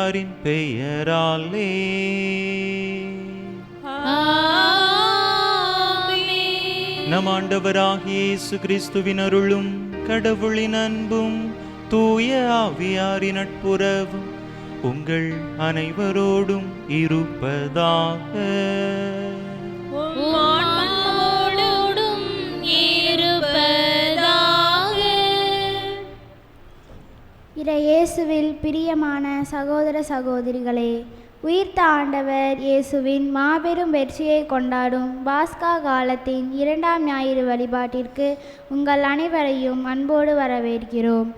ஆவியாரின் பெயராலே. நம் ஆண்டவராகிய இயேசு கிறிஸ்துவின் அருளும் கடவுளின் அன்பும் தூய ஆவியாரின் நட்புறவும் உங்கள் அனைவரோடும் இருப்பதாக. இயேசுவில் பிரியமான சகோதர சகோதரிகளே, உயிர்த்த ஆண்டவர் இயேசுவின் மாபெரும் வெற்றியை கொண்டாடும் பாஸ்கா காலத்தின் 2ஆம் ஞாயிறு வழிபாட்டிற்கு உங்கள் அனைவரையும் அன்போடு வரவேற்கிறோம்.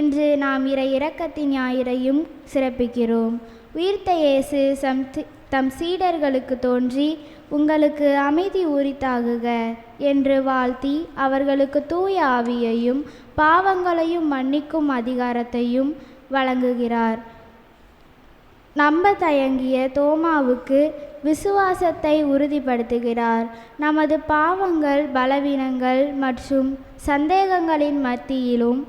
இன்று நாம் இரக்கத்தின் ஞாயிறையும் சிறப்பிக்கிறோம். உயிர்த்த இயேசு தம் சீடர்களுக்கு தோன்றி உங்களுக்கு அமைதி உரித்தாகுக என்று வாழ்த்தி அவர்களுக்கு தூய ஆவியையும் பாவங்களையும் மன்னிக்கும் அதிகாரத்தையும் வழங்குகிறார். நம்ப தயங்கிய தோமாவுக்கு விசுவாசத்தை உறுதிப்படுத்துகிறார். நமது பாவங்கள், பலவீனங்கள் மற்றும் சந்தேகங்களின் மத்தியிலும்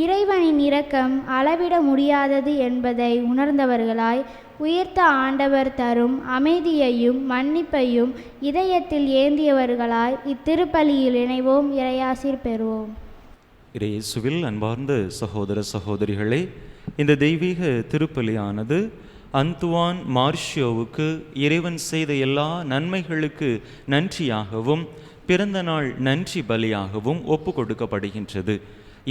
இறைவனின் இரக்கம் அளவிட முடியாதது என்பதை உணர்ந்தவர்களாய் உயிர்த்த ஆண்டவர் தரும் அமைதியையும் மன்னிப்பையும் இதயத்தில் ஏந்தியவர்களாய் இத்திருப்பலியில் இணைவோம். இறையாசிர் பெறுவோம். இயேசுவில் அன்பார்ந்த சகோதர சகோதரிகளே, இந்த தெய்வீக திருப்பலியானது அந்துவான் மார்ஷியோவுக்கு இறைவன் செய்த எல்லா நன்மைகளுக்கு நன்றியாகவும் பிறந்த நாள் நன்றி பலியாகவும் ஒப்பு கொடுக்கப்படுகின்றது.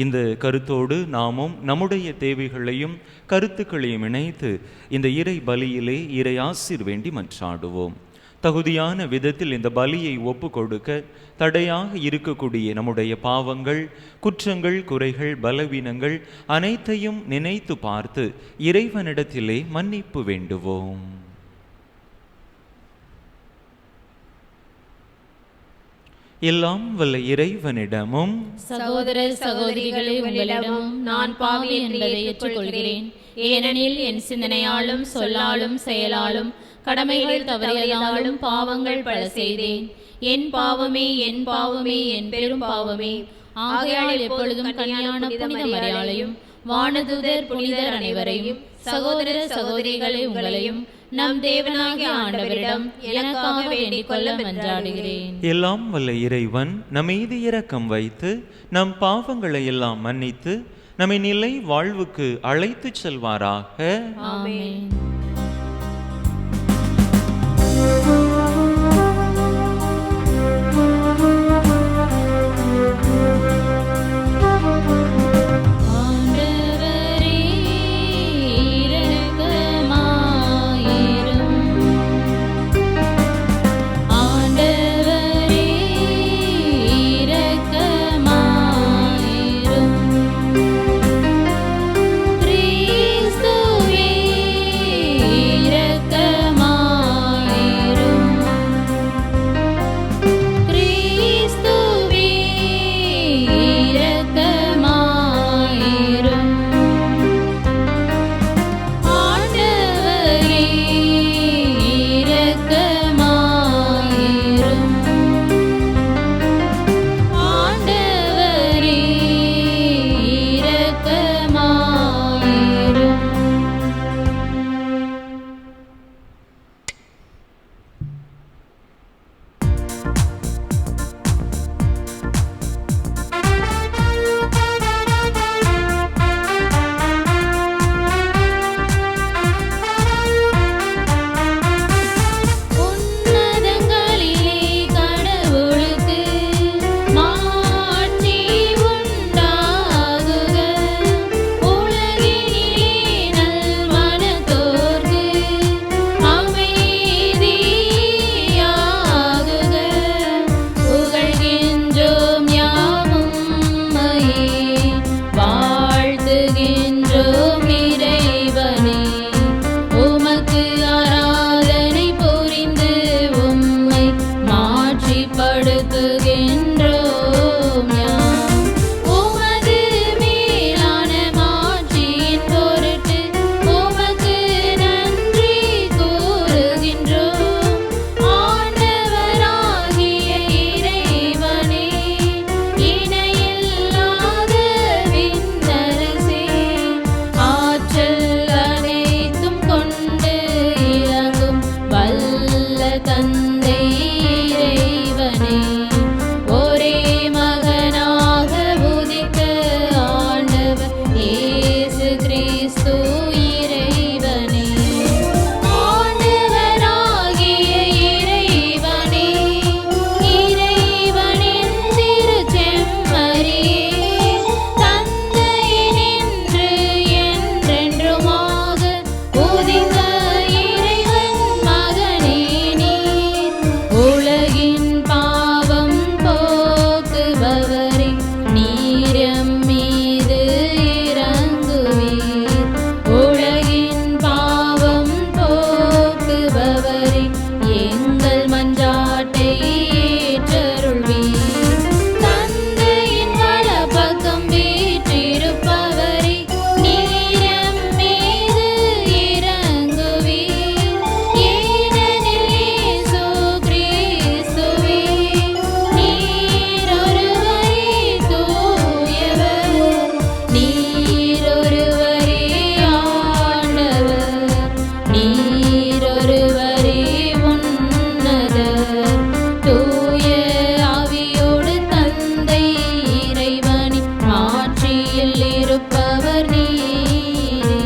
இந்த கருத்தோடு நாமும் நம்முடைய தேவைகளையும் கருத்துக்களையும் இணைத்து இந்த இறை பலியிலே இறை ஆசீர் வேண்டி மன்றாடுவோம். தகுதியான விதத்தில் இந்த பலியை ஒப்பு கொடுக்க தடையாக இருக்கக்கூடிய நம்முடைய பாவங்கள், குற்றங்கள், குறைகள், பலவீனங்கள் அனைத்தையும் நினைத்து பார்த்து இறைவனிடத்திலே மன்னிப்பு வேண்டுவோம். எல்லாம் வல்ல இறைவனிடமும் சகோதர சகோதரிகளே உங்களிடமும் நான் பாவி என்பதை ஏற்றுக்கொள்கிறேன். ஏனெனில் என் சிந்தனையாலும் சொல்லாலும் செயலாலும் கடமைகள் தவறியதாலும் பாவங்கள் பல செய்தேன். என் பாவமே என் பாவமே என் பெரும் பாவமே. ஆகையால் எப்பொழுதும் கன்னியான புனித மரியாளையும் வானதூதர் புனிதர் அனைவரையும் சகோதர சகோதரிகளே உங்களையும் நம் தேவனாகிய ஆண்டவரிடம் எனக்காக வேண்டிக் கொள்ள மன்றாடுகிறேன். எல்லாம் வல்ல இறைவன் நம் மீது இரக்கம் வைத்து நம் பாவங்களை எல்லாம் மன்னித்து நம்மை நிலை வாழ்வுக்கு அழைத்து செல்வாராக. ஆமென். நீரொருவரே உன்னதர் தூய ஆவியோடு தந்தை இறைவனின் ஆட்சியில் இருப்பவர் நீரே.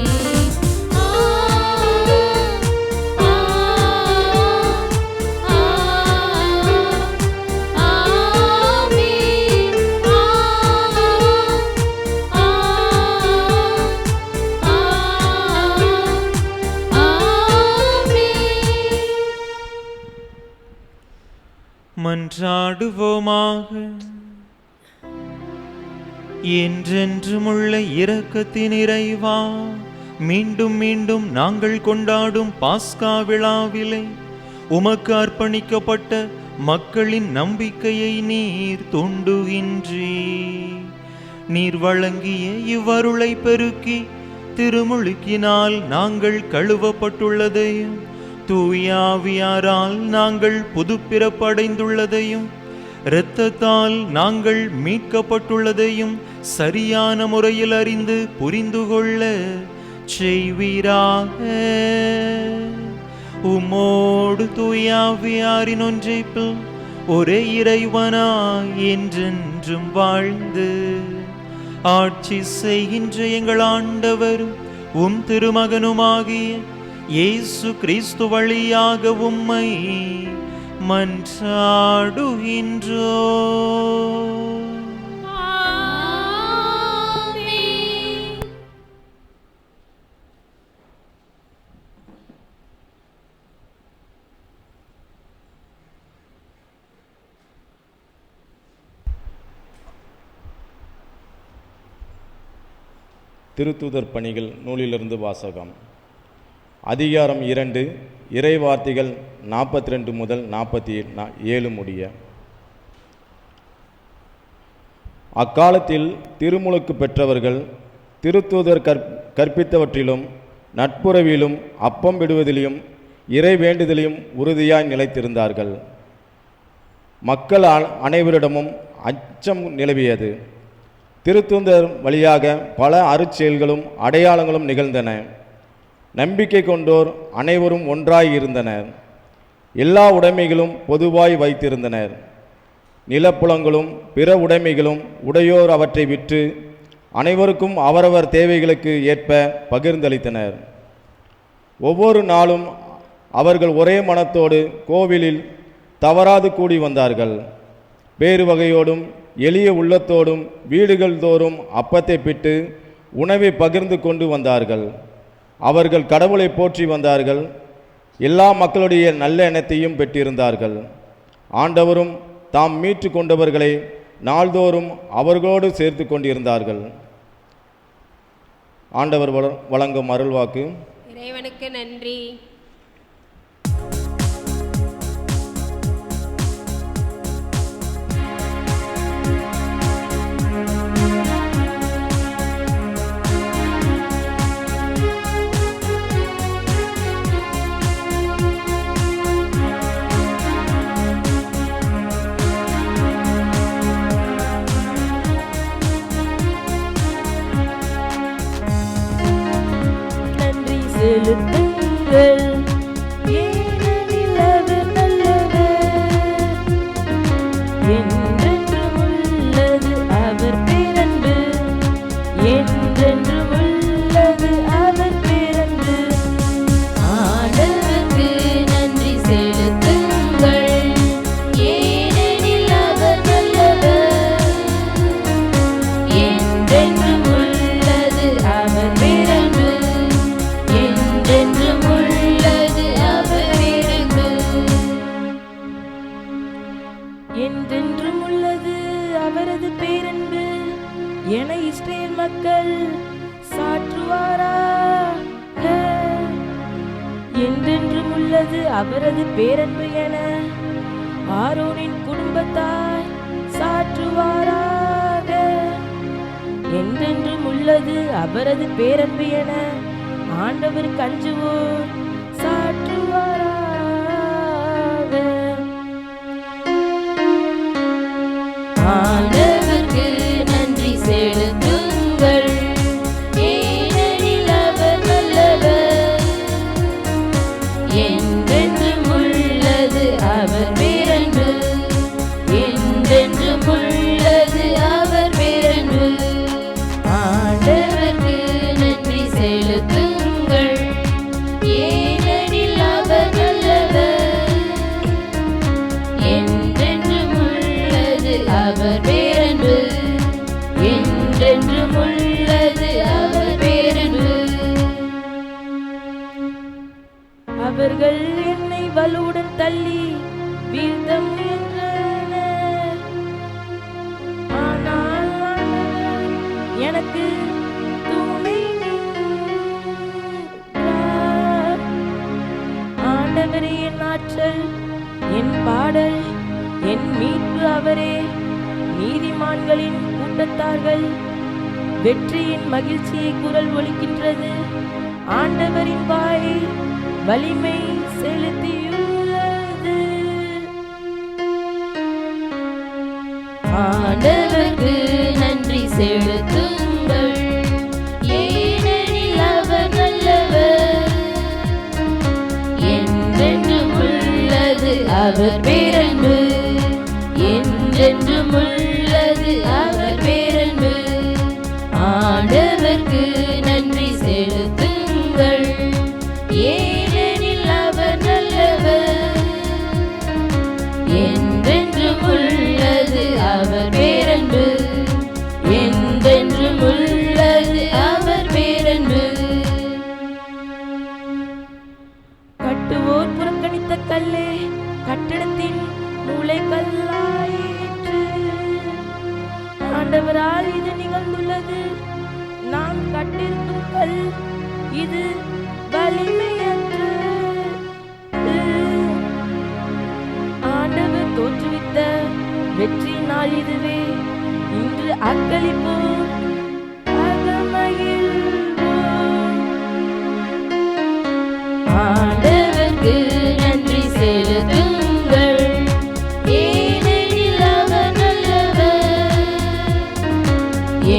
மன்றாடுவோமாக. என்றென்றுமுள்ள இரக்கத்தின் இறைவா, மீண்டும் மீண்டும் நாங்கள் கொண்டாடும் பாஸ்கா விழாவிலே உமக்கு அர்ப்பணிக்கப்பட்ட மக்களின் நம்பிக்கையை நீர் தூண்டுகின்றீர். நீர் வழங்கிய இவ்வருளை பெருக்கி திருமுழுக்கினால் நாங்கள் கழுவப்பட்டுள்ளதையும் தூயாவியாரால் நாங்கள் புதுப்பிறப்படைந்துள்ளதையும் இரத்தத்தால் நாங்கள் மீட்கப்பட்டுள்ளதையும் சரியான முறையில் அறிந்து புரிந்து கொள்ள செய்வீராக. உமோடு தூயாவியாரின் ஒன்றைப்பில் ஒரே இறைவனாய் என்றென்றும் வாழ்ந்து ஆட்சி செய்கின்ற எங்கள் ஆண்டவரும் உம் திருமகனுமாகிய இயேசு கிறிஸ்து வழியாக உம்மை மன்றாடுகின்றோம். ஆமென். திருத்தூதர் பணிகள் நூலிலிருந்து வாசகம். அதிகாரம் 2, இறைவார்த்தைகள் 42 முதல் 47 முடிய. அக்காலத்தில் திருமுழுக்கு பெற்றவர்கள் திருத்தூதர் கற்பித்தவற்றிலும் நட்புறவிலும் அப்பம் விடுவதிலும் இறை வேண்டுதலையும் உறுதியாய் நிலைத்திருந்தார்கள். மக்கள் அனைவரிடமும் அச்சம் நிலவியது. திருத்தூதர் வழியாக பல அருட்செயல்களும் அடையாளங்களும் நிகழ்ந்தன. நம்பிக்கை கொண்டோர் அனைவரும் ஒன்றாய் இருந்தனர். எல்லா உடைமைகளும் பொதுவாய் வைத்திருந்தனர். நிலப்புலங்களும் பிற உடைமைகளும் உடையோர் அவற்றை விற்று அனைவருக்கும் அவரவர் தேவைகளுக்கு ஏற்ப பகிர்ந்தளித்தனர். ஒவ்வொரு நாளும் அவர்கள் ஒரே மனத்தோடு கோவிலில் தவறாது கூடி வந்தார்கள். பேறு வகையோடும் எளிய உள்ளத்தோடும் வீடுகள் தோறும் அப்பத்தை பிட்டு உணவை பகிர்ந்து கொண்டு வந்தார்கள். அவர்கள் கடவுளை போற்றி வந்தார்கள். எல்லா மக்களுடைய நல்ல எண்ணத்தையும் பெற்றிருந்தார்கள். ஆண்டவரும் தாம் மீட்டு கொண்டவர்களை நாள்தோறும் அவர்களோடு சேர்த்து கொண்டிருந்தார்கள். ஆண்டவர் வழங்கும் அருள்வாக்கு. இறைவனுக்கு நன்றி. செலுத்துங்கள், ஏனெனில் அவர் நல்லவர். என்றென்றும் உள்ளது அவர் பேரன்பு, என்றென்றும் உள்ளது அவர் பேரன்பு. ஆண்டவருக்கு நன்றி செலுத்துங்கள், ஏனெனில் அவர் நல்லவர். என்றென்றும் உள்ளது அவர் பேரன்பு, என்றென்றும் உள்ளது அவர் பேரன்பு. என்றென்றும் உள்ளது அவரது பேரன்பு என இஸ்ரேல் மக்கள் சாற்றுவாராக. என்றென்றும் உள்ளது அவரது பேரன்பு என ஆரோனின் குடும்பத்தார் சாற்றுவாராக. என்றென்றும் உள்ளது அவரது பேரன்பு என ஆண்டவர் கஞ்சுவோர் சாற்றுவாராக. ஆண்டவருக்கு நன்றி செலுத்துங்கள், ஏனெனில் அவர் நல்லவர். என்றென்றும் உள்ளது அவர் பேரன்பு, என்றென்றும் உள்ளது அவர் பேரன்பு. ஆண்டவருக்கு நன்றி செலுத்துங்கள், ஏனெனில் அவர் நல்லவர். என்றென்றும் உள்ளது அவர் பேரன்பு, என்றென்றும் உள்ளது அவர் பேரன்பு. அவர்கள் என்னை வலுவுடன் தள்ளி வீழ்த்த முயன்றனர், ஆனால் ஆண்டவர் எனக்கு துணை நின்றார். ஆண்டவரே என் ஆற்றல், என் பாடல், என் மீட்பு அவரே. நீதிமான்களின் கூட்டத்தார்கள் வெற்றியின் மகிழ்ச்சியை குரல் ஒலிக்கின்றது. ஆண்டவரின் வாய் வலிமை செலுத்தியுள்ளது. ஆண்டவருக்கு நன்றி செலுத்துங்கள், ஏனெனில் அவர் நல்லவர். என்றென்றும் உள்ளது அவர் பேரன்பு, என்றென்றும் உள்ளது அவர் பேரன்பு. ஆண்டவருக்கு நன்றி செலுத்துங்கள், ஏனெனில் அவர் நல்லவர். என்றென்றும் உள்ளது அவர் பேரன்பு, என்றென்றும் உள்ளது அவர் பேரன்பு. கட்டுவோர் புறக்கணித்த கல்லே கட்டிடத்தின் மூலைக்கல்லாயிற்று. ஆண்டவரால் இது நிகழ்ந்துள்ளது. நாம் கட்டிருக்கும் கல் இது வலிமையற்றது. ஆண்டவர் தோற்றுவித்த வெற்றி நாள் இதுவே. இன்று அக்களிப்போம், அகமகிழ்வோம். ஆண்டவருக்கு நன்றி செலுத்துங்கள், ஏனெனில் அவர் நல்லவர்.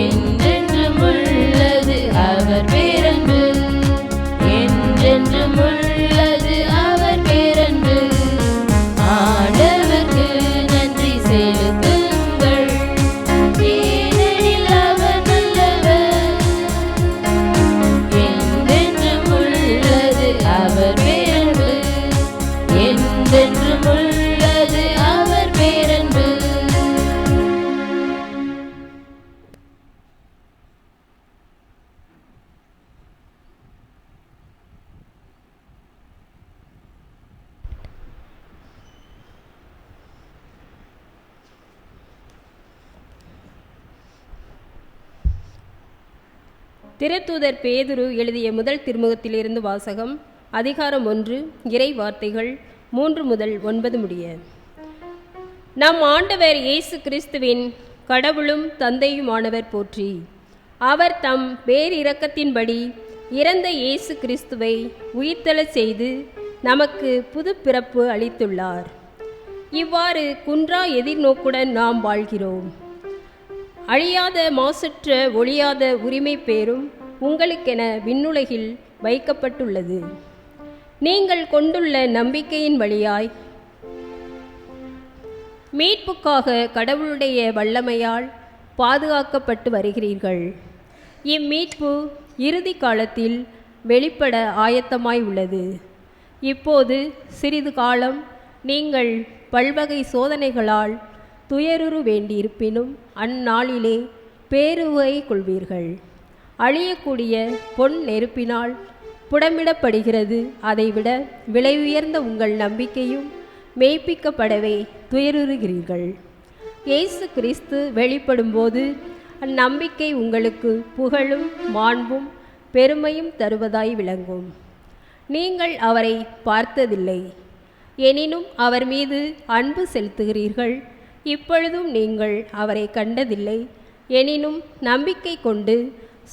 என்றென்றும் உள்ளது அவர் பேரன்பு, என்றென்றும் உள்ளது அவர் பேரன்பு. ஆண்டவருக்கு நன்றி செலுத்துங்கள், ஏனெனில் அவர் நல்லவர். என்றென்றும் உள்ளது அவர் பேரன்பு, என்றென்றும் உள்ளது அவர் பேரன்பு. திருத்தூதர் பேதுரு எழுதிய முதல் திருமுகத்திலிருந்து வாசகம். அதிகாரம் 1, இறை வார்த்தைகள் 3 முதல் 9 முடிய. நம் ஆண்டவர் இயேசு கிறிஸ்துவின் கடவுளும் தந்தையுமானவர் போற்றி. அவர் தம் பேரிரக்கத்தின்படி இறந்த இயேசு கிறிஸ்துவை உயிர்த்தெழச் செய்து நமக்கு புது பிறப்பு அளித்துள்ளார். இவ்வாறு குன்றா எதிர்நோக்குடன் நாம் வாழ்கிறோம். அழியாத மாசற்ற ஒழியாத உரிமை பேரும் உங்களுக்கென விண்ணுலகில் வைக்கப்பட்டுள்ளது. நீங்கள் கொண்டுள்ள நம்பிக்கையின் வழியாய் மீட்புக்காக கடவுளுடைய வல்லமையால் பாதுகாக்கப்பட்டு வருகிறீர்கள். இம்மீட்பு இறுதி காலத்தில் வெளிப்பட ஆயத்தமாய் உள்ளது. இப்போது சிறிது காலம் நீங்கள் பல்வகை சோதனைகளால் துயருறு வேண்டியிருப்பினும் அந்நாளிலே பேருவகை கொள்வீர்கள். அழியக்கூடிய பொன் நெருப்பினால் புடமிடப்படுகிறது. அதைவிட விலை உயர்ந்த உங்கள் நம்பிக்கையும் மெய்ப்பிக்கப்படவே துயருறுகிறீர்கள். இயேசு கிறிஸ்து வெளிப்படும்போது அந்நம்பிக்கை உங்களுக்கு புகழும் மாண்பும் பெருமையும் தருவதாய் விளங்கும். நீங்கள் அவரை பார்த்ததில்லை, எனினும் அவர் மீது அன்பு செலுத்துகிறீர்கள். இப்பொழுதும் நீங்கள் அவரை கண்டதில்லை, எனினும் நம்பிக்கை கொண்டு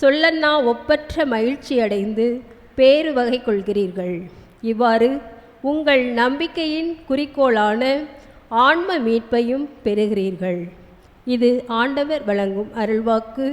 சொல்லன்னா ஒப்பற்ற மகிழ்ச்சி அடைந்து பேருவகை கொள்கிறீர்கள். இவ்வாறு உங்கள் நம்பிக்கையின் குறிக்கோளான ஆன்ம மீட்பையும் பெறுகிறீர்கள். இது ஆண்டவர் வழங்கும் அருள்வாக்கு.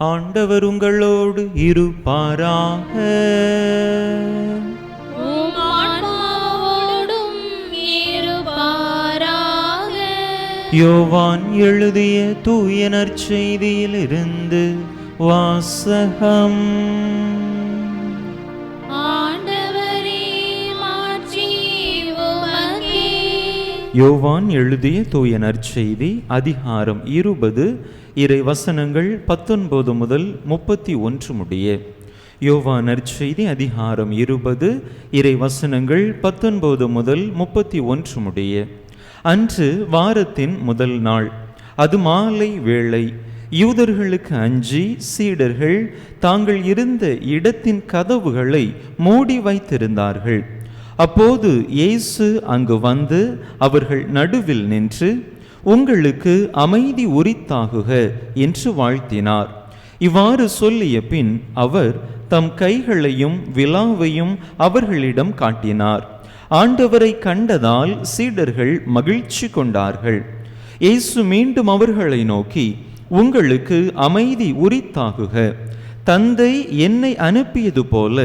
ஆண்டவர் உங்களோடு இருப்பாராக. உம் ஆன்மாவோடும் இருப்பாராக. யோவான் எழுதிய தூய நற்செய்தியிலிருந்து வாசகம். ஆண்டவரே, மாட்சி உமக்கே. யோவான் எழுதிய தூய நற்செய்தி அதிகாரம் 20 இறை வசனங்கள் 19 முதல் 31 முடிய. யோவான் நற்செய்தி அதிகாரம் 20 இறை வசனங்கள் 19 முதல் 31 முடிய. அன்று வாரத்தின் முதல் நாள், அது மாலை வேளை. யூதர்களுக்கு அஞ்சி சீடர்கள் தாங்கள் இருந்த இடத்தின் கதவுகளை மூடி வைத்திருந்தார்கள். அப்போது இயேசு அங்கு வந்து அவர்கள் நடுவில் நின்று, உங்களுக்கு அமைதி உரித்தாகுக என்று வாழ்த்தினார். இவ்வாறு சொல்லிய பின் அவர் தம் கைகளையும் விலாவையும் அவர்களிடம் காட்டினார். ஆண்டவரை கண்டதால் சீடர்கள் மகிழ்ச்சி கொண்டார்கள். இயேசு மீண்டும் அவர்களை நோக்கி, உங்களுக்கு அமைதி உரித்தாகுக. தந்தை என்னை அனுப்பியது போல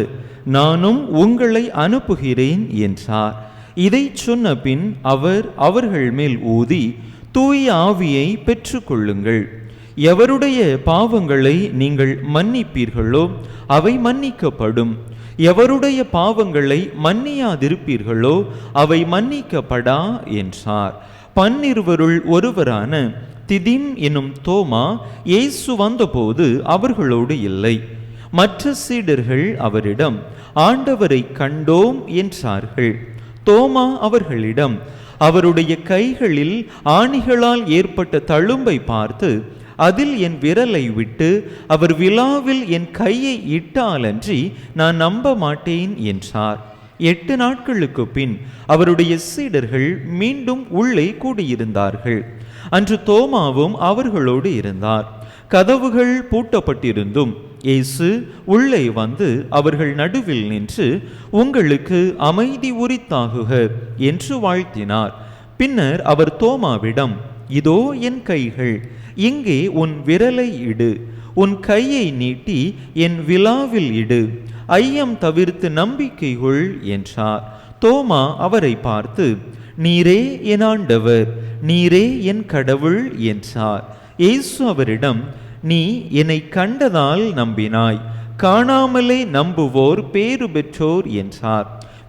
நானும் உங்களை அனுப்புகிறேன் என்றார். இதை சொன்ன பின் அவர் அவர்கள் மேல் ஊதி, தூய ஆவியை பெற்றுக்கொள்ளுங்கள். எவருடைய பாவங்களை நீங்கள் மன்னிப்பீர்களோ அவை மன்னிக்கப்படும். எவருடைய பாவங்களை மன்னியாதிருப்பீர்களோ அவை மன்னிக்கப்படா என்றார். 12 ஒருவரான திதிம் எனும் தோமா இயேசு வந்தபோது அவர்களோடு இல்லை. மற்ற சீடர்கள் அவரிடம், ஆண்டவரை கண்டோம் என்றார்கள். தோமா அவர்களிடம், அவருடைய கைகளில் ஆணிகளால் ஏற்பட்ட தழும்பை பார்த்து, அதில் என் விரலை விட்டு அவர் விலாவில் என் கையை இட்டாலன்றி நான் நம்ப மாட்டேன் என்றார். 8 நாட்களுக்கு பின் அவருடைய சீடர்கள் மீண்டும் உள்ளே கூடியிருந்தார்கள். அன்று தோமாவும் அவர்களோடு இருந்தார். கதவுகள் பூட்டப்பட்டிருந்தும் இயேசு உள்ளே வந்து அவர்கள் நடுவில் நின்று, உங்களுக்கு அமைதி உரித்தாகுக என்று வாழ்த்தினார். பின்னர் அவர் தோமாவிடம், இதோ என் கைகள், இங்கே உன் விரலை இடு, உன் கையை நீட்டி என் விலாவில் இடு, ஐயம் தவிர்த்து நம்பிக்கை கொள் என்றார். தோமா அவரை பார்த்து, நீரே என் ஆண்டவர், நீரே என் கடவுள் என்றார். இயேசு அவரிடம், நீ என்னை கண்டதால் நம்பினாய், காணாமலே நம்புவோர் பேறு பெற்றோர் என்றார்.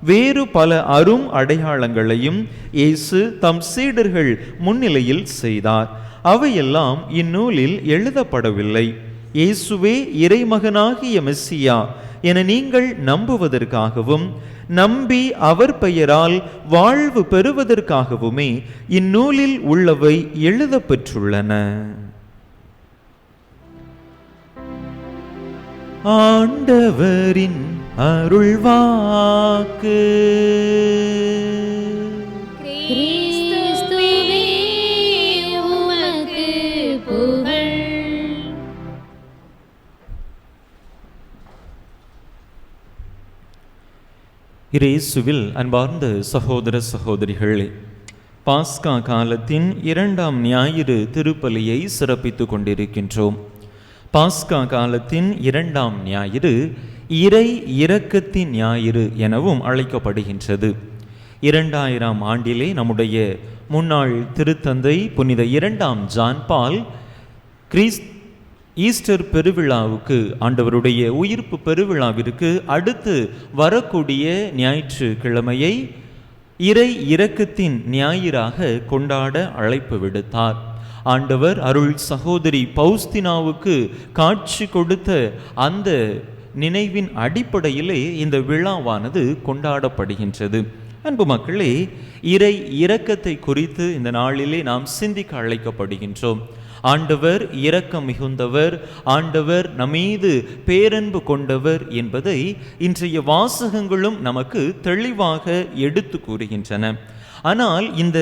வேறு பல அரும் அடையாளங்களையும் இயேசு தம் சீடர்கள் முன்னிலையில் செய்தார். அவையெல்லாம் இந்நூலில் எழுதப்படவில்லை. இயேசுவே இறைமகனாகிய மெஸ்ஸியா என நீங்கள் நம்புவதற்காகவும் நம்பி அவர் பெயரால் வாழ்வு பெறுவதற்காகவுமே இந்நூலில் உள்ளவை எழுதப்பெற்றுள்ளன. ஆண்டவரின் அருள்வாக்கு. கிறிஸ்துவே, உமக்கு புகழ். இயேசுவில் அன்பார்ந்த சகோதர சகோதரிகளே, பாஸ்கா காலத்தின் 2ஆம் ஞாயிறு திருப்பலியை சிறப்பித்துக் கொண்டிருக்கின்றோம். பாஸ்கா காலத்தின் 2ஆம் ஞாயிறு இறை இரக்கத்தின் ஞாயிறு எனவும் அழைக்கப்படுகின்றது. 2000ஆம் ஆண்டிலே நம்முடைய முன்னாள் திருத்தந்தை புனித 2ஆம் ஜான் பால் ஈஸ்டர் பெருவிழாவுக்கு, ஆண்டவருடைய உயிர்ப்பு பெருவிழாவிற்கு அடுத்து வரக்கூடிய ஞாயிற்றுக்கிழமையை இறை இரக்கத்தின் ஞாயிறாக கொண்டாட அழைப்பு விடுத்தார். ஆண்டவர் அருள் சகோதரி பௌஸ்தினாவுக்கு காட்சி கொடுத்த அந்த நினைவின் அடிப்படையிலே இந்த விழாவானது கொண்டாடப்படுகின்றது. அன்பு மக்களே, இறை இரக்கத்தை குறித்து இந்த நாளிலே நாம் சிந்திக்க அழைக்கப்படுகின்றோம். ஆண்டவர் இரக்கம் மிகுந்தவர், ஆண்டவர் நம்மீது பேரன்பு கொண்டவர் என்பதை இன்றைய வாசகங்களும் நமக்கு தெளிவாக எடுத்து கூறுகின்றன. ஆனால் இந்த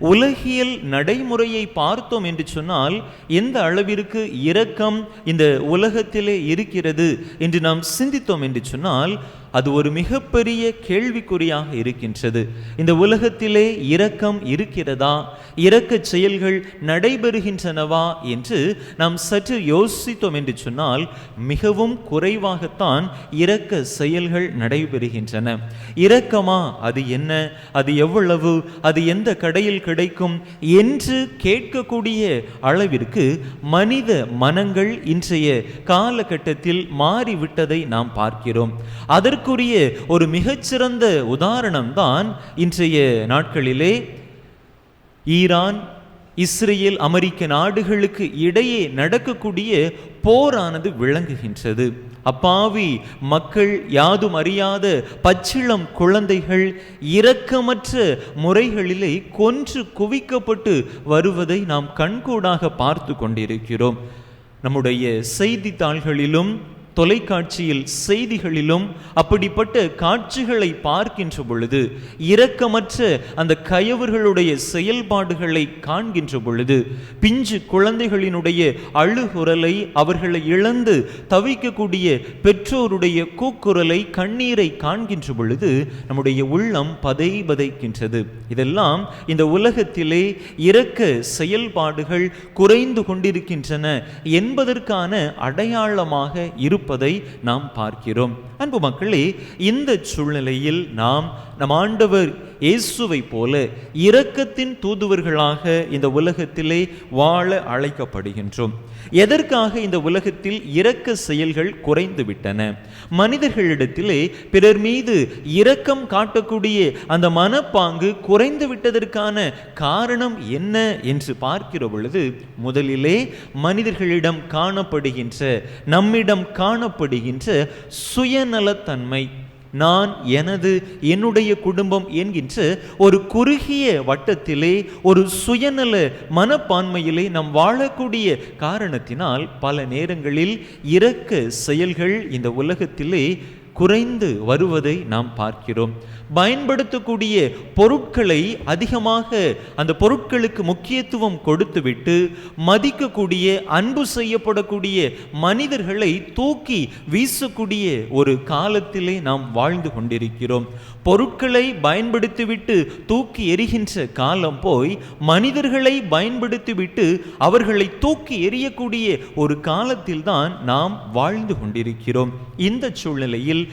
உலகியல் நடைமுறையை பார்த்தோம் என்று சொன்னால், எந்த அளவிற்கு இரக்கம் இந்த உலகத்திலே இருக்கிறது என்று நாம் சிந்தித்தோம் என்று சொன்னால், அது ஒரு மிகப்பெரிய கேள்விக்குறியாக இருக்கின்றது. இந்த உலகத்திலே இரக்கம் இருக்கிறதா, இரக்க செயல்கள் நடைபெறுகின்றனவா என்று நாம் சற்று யோசித்தோம் என்று சொன்னால் மிகவும் குறைவாகத்தான் இரக்க செயல்கள் நடைபெறுகின்றன. இரக்கமா, அது என்ன, அது எவ்வளவு, அது எந்த கடையில் கிடைக்கும் என்று கேட்கக்கூடிய அளவிற்கு மனித மனங்கள் இன்றைய காலகட்டத்தில் மாறிவிட்டதை நாம் பார்க்கிறோம். அதற்குரிய ஒரு மிகச்சிறந்த உதாரணம்தான் இன்றைய நாட்களிலே ஈரான், இஸ்ரேல், அமெரிக்க நாடுகளுக்கு இடையே நடக்கக்கூடிய போரானது விளங்குகின்றது. அப்பாவி மக்கள், யாதும் அறியாத பச்சிளம் குழந்தைகள் இரக்கமற்ற முறைகளிலே கொன்று குவிக்கப்பட்டு வருவதை நாம் கண்கூடாக பார்த்து கொண்டிருக்கிறோம். நம்முடைய செய்தித்தாள்களிலும் தொலைக்காட்சியில் செய்திகளிலும் அப்படிப்பட்ட காட்சிகளை பார்க்கின்ற பொழுது, இரக்கமற்ற அந்த கயவர்களுடைய செயல்பாடுகளை காண்கின்ற பொழுது, பிஞ்சு குழந்தைகளினுடைய அழுகுரலை, அவர்களை இழந்து தவிக்கக்கூடிய பெற்றோருடைய கூக்குரலை, கண்ணீரை காண்கின்ற பொழுது நம்முடைய உள்ளம் பதைபதைக்கின்றது. இதெல்லாம் இந்த உலகத்திலே இரக்க செயல்பாடுகள் குறைந்து கொண்டிருக்கின்றன என்பதற்கான அடையாளமாக இருப்பதை நாம் பார்க்கிறோம். அன்பு மக்களே, இந்த சூழ்நிலையில் நாம் நம் ஆண்டவர் இயேசுவை போல இரக்கத்தின் தூதுவர்களாக இந்த உலகத்திலே வாழ அழைக்கப்படுகின்றோம். எதற்காக இந்த உலகத்தில் இரக்க செயல்கள் குறைந்து விட்டன? மனிதர்களிடத்திலே பிறர் மீது இரக்கம் காட்டக்கூடிய அந்த மனப்பாங்கு குறைந்து விட்டதற்கான காரணம் என்ன என்று பார்க்கிற பொழுது, முதலிலே மனிதர்களிடம் காணப்படுகின்ற, நம்மிடம் காணப்படுகின்ற சுயநலத்தன்மை, நான், எனது, என்னுடைய குடும்பம் என்கின்ற ஒரு குறுகிய வட்டத்திலே, ஒரு சுயநல மனப்பான்மையிலே நாம் வாழக்கூடிய காரணத்தினால் பல நேரங்களில் இரக்க செயல்கள் இந்த உலகத்திலே குறைந்து வருவதை நாம் பார்க்கிறோம். பயன்படுத்தக்கூடிய பொருட்களை அதிகமாக அந்த பொருட்களுக்கு முக்கியத்துவம் கொடுத்துவிட்டு மதிக்கக்கூடிய, அன்பு செய்யப்படக்கூடிய மனிதர்களை தூக்கி வீசக்கூடிய ஒரு காலத்திலே நாம் வாழ்ந்து கொண்டிருக்கிறோம். பொருட்களை பயன்படுத்திவிட்டு தூக்கி எறிகின்ற காலம் போய் மனிதர்களை பயன்படுத்திவிட்டு அவர்களை தூக்கி எறியக்கூடிய ஒரு காலத்தில் தான் நாம் வாழ்ந்து கொண்டிருக்கிறோம். இந்த சூழ்நிலையில்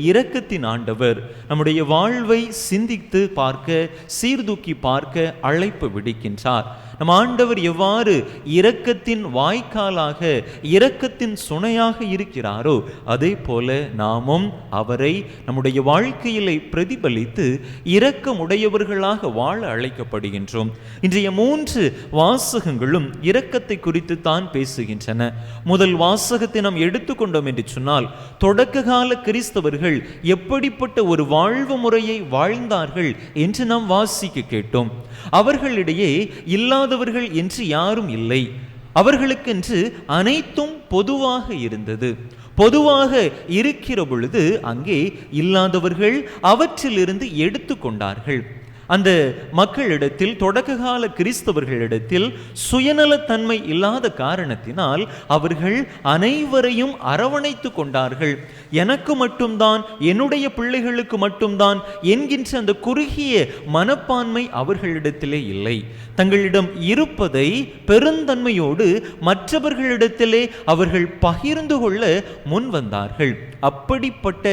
இரக்கத்தின் ஆண்டவர் நம்முடைய வாழ்வை சிந்தித்து பார்க்க, சீர்தூக்கி பார்க்க அழைப்பு விடுக்கின்றார். நம் ஆண்டவர் எவ்வாறு இரக்கத்தின் வாய்க்காலாக, இரக்கத்தின் சுனையாக இருக்கிறாரோ அதே போல நாமும் அவரை நம்முடைய வாழ்க்கையிலே பிரதிபலித்து இரக்கமுடையவர்களாக வாழ அழைக்கப்படுகின்றோம். இன்றைய 3 வாசகங்களும் இரக்கத்தை குறித்து தான் பேசுகின்றன. முதல் வாசகத்தை நாம் எடுத்துக்கொண்டோம் என்று சொன்னால், தொடக்க கால கிறிஸ்தவர்கள் எப்படிப்பட்ட ஒரு வாழ்வு முறையை வாழ்ந்தார்கள் என்று நாம் வாசிக்க கேட்டோம். அவர்களிடையே இல்லாதவர்கள் என்று யாரும் இல்லை. அவர்களுக்கென்று அனைத்தும் பொதுவாக இருந்தது. பொதுவாக இருக்கிற பொழுது அங்கே இல்லாதவர்கள் அவற்றிலிருந்து எடுத்து கொண்டார்கள். அந்த மக்களிடத்தில், தொடக்க கால கிறிஸ்தவர்களிடத்தில் சுயநலத்தன்மை இல்லாத காரணத்தினால் அவர்கள் அனைவரையும் அரவணைத்து கொண்டார்கள். எனக்கு மட்டும்தான், என்னுடைய பிள்ளைகளுக்கு மட்டும்தான் என்கின்ற அந்த குறுகிய மனப்பான்மை அவர்களிடத்திலே இல்லை. தங்களிடம் இருப்பதை பெருந்தன்மையோடு மற்றவர்களிடத்திலே அவர்கள் பகிர்ந்து கொள்ள முன் வந்தார்கள். அப்படிப்பட்ட